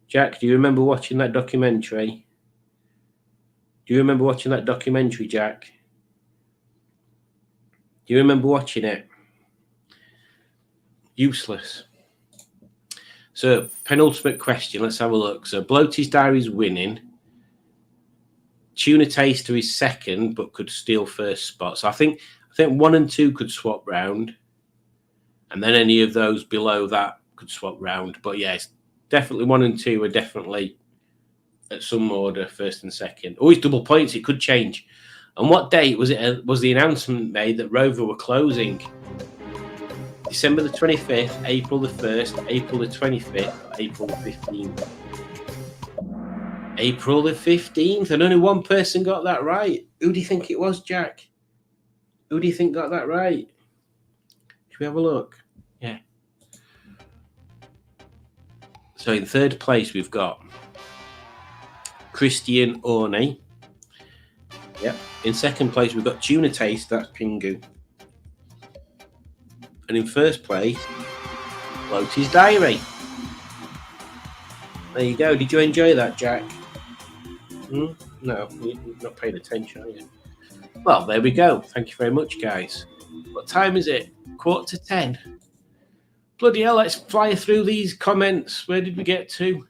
Jack, do you remember watching that documentary? Do you remember watching that documentary, Jack? Do you remember watching it? Useless. So, penultimate question. Let's have a look. So, Bloaty's Diary's winning. Tuna Taster is second, but could steal first spot. So, I think 1 and 2 could swap round. And then any of those below that could swap round. But, yeah, it's definitely 1 and 2 are definitely at some order, first and second. Always double points. It could change. And what date was it? Was the announcement made that Rover were closing? December the 25th, April the 1st, April the 25th, April the 15th. April the 15th, and only one person got that right. Who do you think it was, Jack? Who do you think got that right? Should we have a look? Yeah. So in third place, we've got Christian Orney. Yep. In second place, we've got Tuna Taste. That's Pingu. And in first place, Bloaty's Diary. There you go. Did you enjoy that, Jack? No, you're not paying attention, are you? Well, there we go. Thank you very much, guys. What time is it? 9:45. Bloody hell, let's fly through these comments. Where did we get to?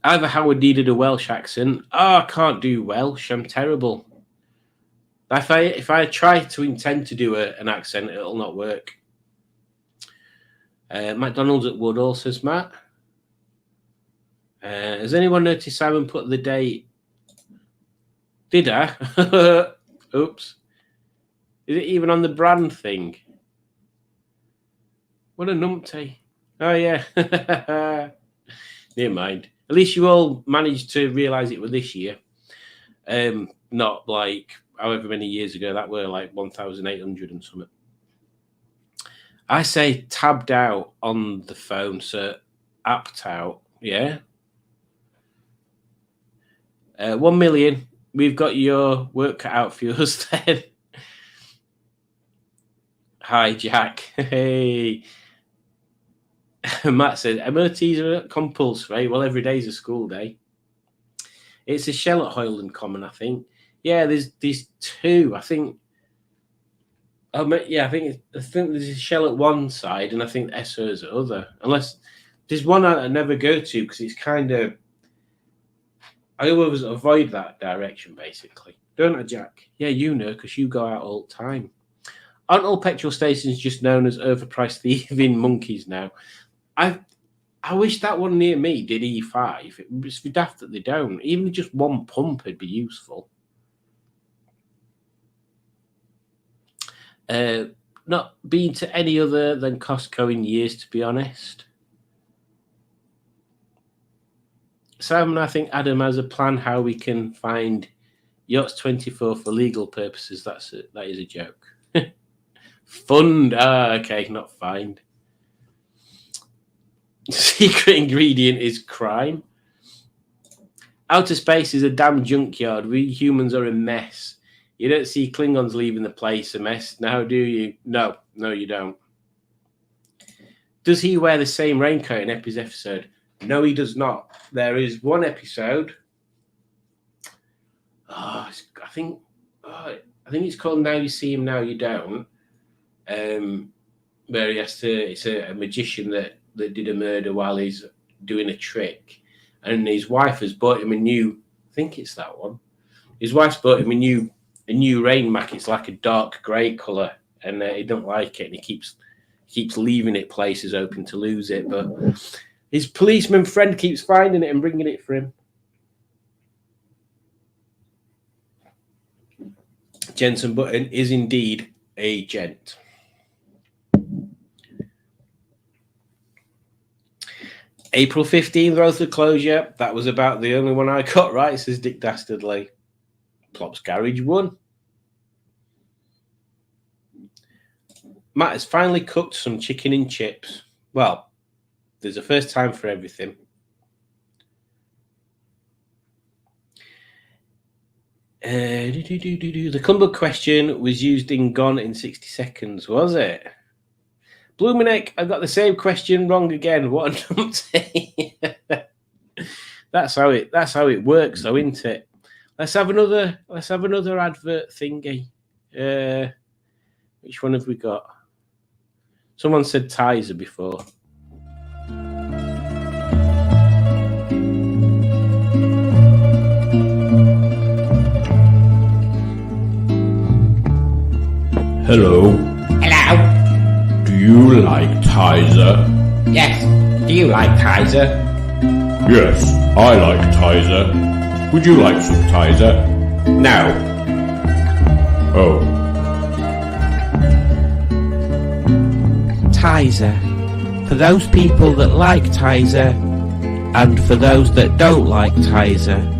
Either Howard needed a Welsh accent. Oh, I can't do Welsh. I'm terrible. If I try to intend to do an accent, it'll not work. McDonald's at Woodall, says Matt. Has anyone noticed Simon put the date? Did I? Oops. Is it even on the brand thing? What a numpty. Oh, yeah. Never mind. At least you all managed to realise it was this year. Not like however many years ago. That were like 1,800 and something. I say tabbed out on the phone, so apped out. Yeah. 1 million. We've got your work cut out for us then. Hi, Jack. Hey. Matt said, MOTs are compulsory. Well, every day's a school day. It's a shell at Hoyland Common, I think. Yeah, there's 2. I think. I think there's a shell at one side, and I think SO's at the other. Unless there's one I never go to because it's kind of. I always avoid that direction, basically. Don't I, Jack? Yeah, you know, because you go out all the time. Aren't all petrol stations just known as overpriced thieving monkeys now? I wish that one near me did E5. It would be daft that they don't. Even just one pump would be useful. Not been to any other than Costco in years, to be honest. Simon, I think Adam has a plan how we can find Yachts 24 for legal purposes. That is a joke. Fund. Okay, not find. Secret ingredient is crime. Outer space is a damn junkyard. We humans are a mess. You don't see Klingons leaving the place a mess now, do you? No, you don't. Does he wear the same raincoat in Epi's episode? No, he does not. There is one episode. I think it's called Now You See Him, Now You Don't. Where he has to. It's a magician that did a murder while he's doing a trick, and his wife has bought him a new. I think it's that one. His wife's bought him a new rain mac. It's like a dark grey colour, and he don't like it, and he keeps leaving it places open to lose it. But his policeman friend keeps finding it and bringing it for him. Jensen Button is indeed a gent. April 15th, Road to Closure. That was about the only one I got right, says Dick Dastardly. Plop's Garage won. Matt has finally cooked some chicken and chips. Well, there's a first time for everything. The Cumber question was used in Gone in 60 Seconds, was it? Blumenek, I got the same question wrong again. What a numpty. That's how it works, though, isn't it? Let's have another advert thingy. Which one have we got? Someone said Tizer before. Hello. Hello. Do you like Tizer? Yes. Do you like Tizer? Yes, I like Tizer. Would you like some Tizer? No. Oh. Tizer. For those people that like Tizer, and for those that don't like Tizer.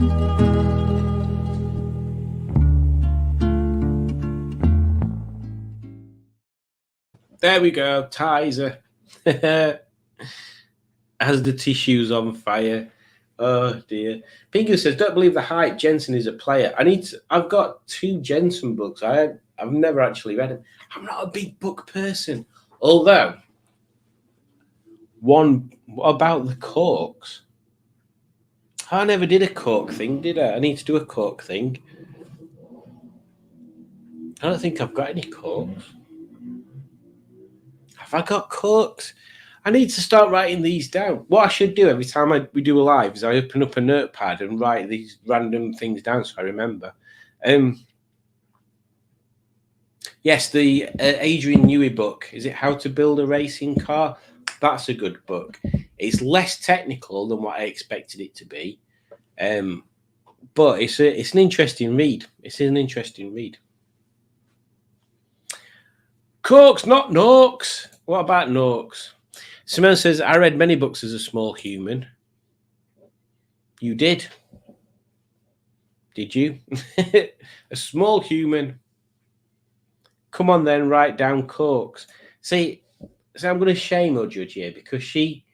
There we go, Tizer. As the tissue's on fire. Oh dear. Pingu says, don't believe the hype. Jensen is a player. I've got 2 Jensen books. I've never actually read them. I'm not a big book person. Although, one about the corks. I never did a cork thing, did I? I need to do a cork thing. I don't think I've got any corks. Have I got corks? I need to start writing these down. What I should do every time we do a live is I open up a notepad and write these random things down so I remember. Yes, the Adrian Newey book. Is it How to Build a Racing Car? That's a good book. It's less technical than what I expected it to be. But it's an interesting read. It's an interesting read. Corks, not Norks. What about Norks? Simone says, I read many books as a small human. You did. Did you? A small human. Come on then, write down corks. See, so I'm going to shame her judge here because she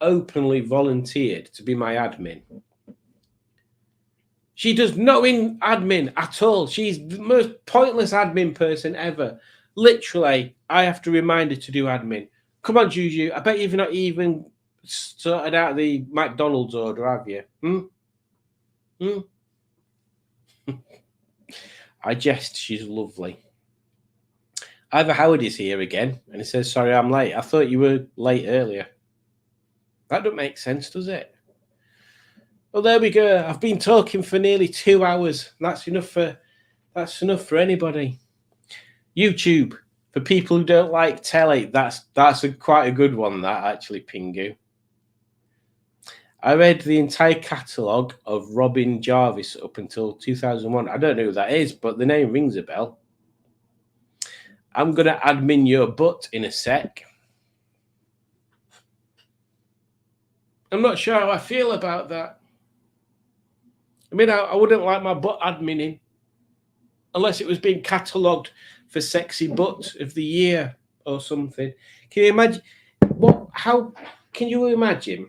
openly volunteered to be my admin. She does no admin at all. She's the most pointless admin person ever. Literally, I have to remind her to do admin. Come on, Juju. I bet you've not even sorted out the McDonald's order, have you? I jest. She's lovely. Ivor Howard is here again, and he says, sorry, I'm late. I thought you were late earlier. That don't make sense, does it? Well, there we go. I've been talking for nearly 2 hours. That's enough for anybody. YouTube, for people who don't like telly, that's quite a good one, that, actually, Pingu. I read the entire catalogue of Robin Jarvis up until 2001. I don't know who that is, but the name rings a bell. I'm going to admin your butt in a sec. I'm not sure how I feel about that. I mean, I wouldn't like my butt adminning unless it was being catalogued for Sexy Butt of the Year or something. Can you imagine? How can you imagine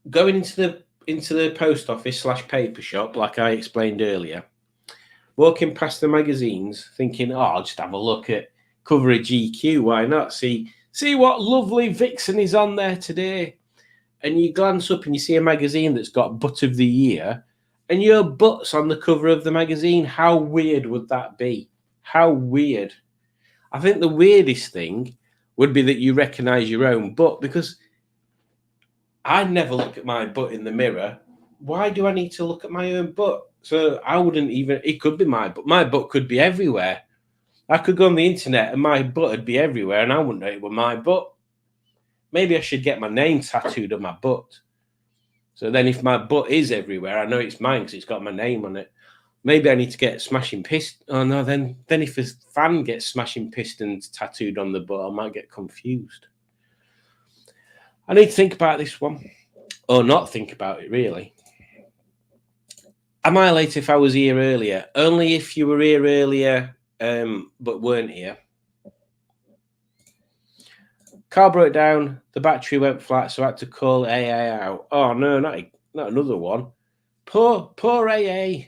going into the post office / paper shop, like I explained earlier, walking past the magazines, thinking, "Oh, I'll just have a look at cover of GQ. Why not? See what lovely vixen is on there today." And you glance up and you see a magazine that's got Butt of the Year, and your butt's on the cover of the magazine. How weird would that be? How weird. I think the weirdest thing would be that you recognize your own butt, because I never look at my butt in the mirror. Why do I need to look at my own butt? So I wouldn't even, it could be my butt. My butt could be everywhere. I could go on the internet and my butt would be everywhere and I wouldn't know it was my butt. Maybe I should get my name tattooed on my butt. So then if my butt is everywhere, I know it's mine because it's got my name on it. Maybe I need to get Smashing Pistons. Oh, no, then if a fan gets Smashing Pistons tattooed on the butt, I might get confused. I need to think about this one. Or not think about it, really. Am I late if I was here earlier? Only if you were here earlier, but weren't here. Car broke down, the battery went flat, so I had to call AA out. Oh, no, not another one. Poor AA.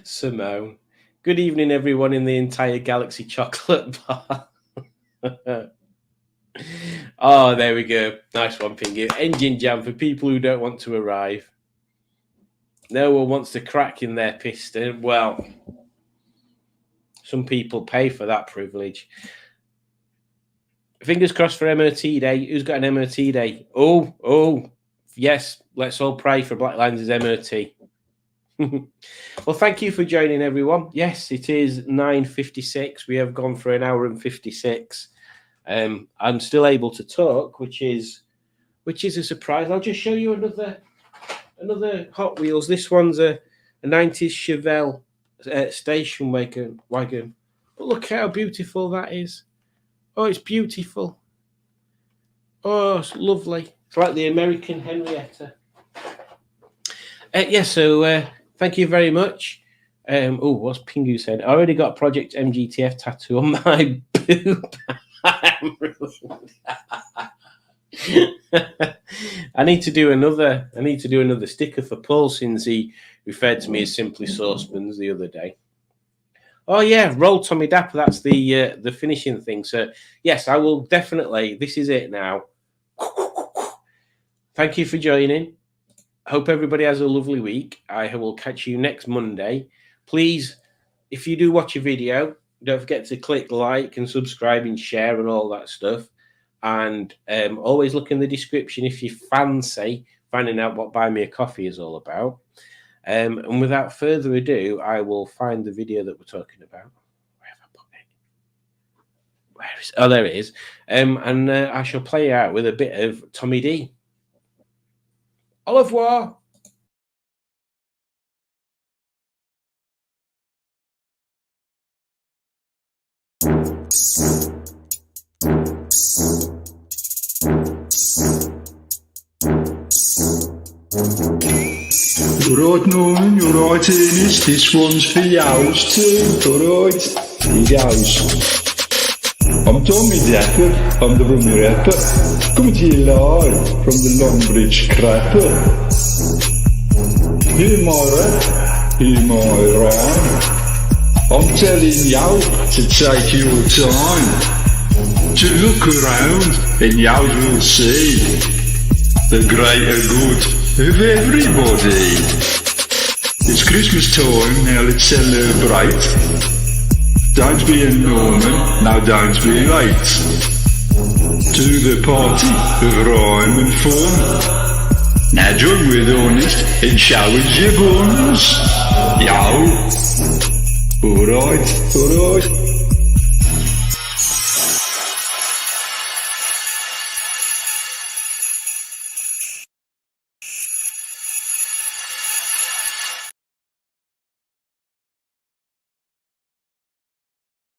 Simone. Good evening, everyone in the entire Galaxy Chocolate Bar. Oh, there we go. Nice one, Pingu. Engine jam for people who don't want to arrive. No one wants to crack in their piston. Well, some people pay for that privilege. Fingers crossed for MOT Day. Who's got an MOT Day? Oh, yes. Let's all pray for Black Lions' MOT. Well, thank you for joining, everyone. Yes, it is 9:56. We have gone for an hour and 56. I'm still able to talk, which is a surprise. I'll just show you another Hot Wheels. This one's a 90s Chevelle station wagon. But look how beautiful that is. Oh, it's beautiful. Oh, it's lovely. It's like the American Henrietta. So thank you very much. What's Pingu said? I already got Project MGTF tattoo on my boob. I need to do another sticker for Paul, since he referred to me as Simply Saucepans the other day. Oh yeah, roll Tommy Dapper. That's the finishing thing. So yes, I will definitely. This is it now. Thank you for joining. Hope everybody has a lovely week. I will catch you next Monday. Please, if you do watch a video, don't forget to click like and subscribe and share and all that stuff. And always look in the description if you fancy finding out what Buy Me a Coffee is all about. And without further ado, I will find the video that we're talking about. Where have I put it? Where is it? Oh, there it is. And I shall play out with a bit of Tommy D. Au revoir. Alright, Norman, alright, Ernest, this one's for yours too, alright? Here you goes. I'm Tommy Dapper, I'm the rummy rapper, coming to you live from the Longbridge Crapper. Hear my rap, hear my rhyme, I'm telling you to take your time, to look around and you will see the greater good of everybody. It's Christmas time, now let's celebrate. Don't be a Norman, now don't be late to the party of rhyme and fun. Now join with Honest and show us your buns. Yo! Alright, alright.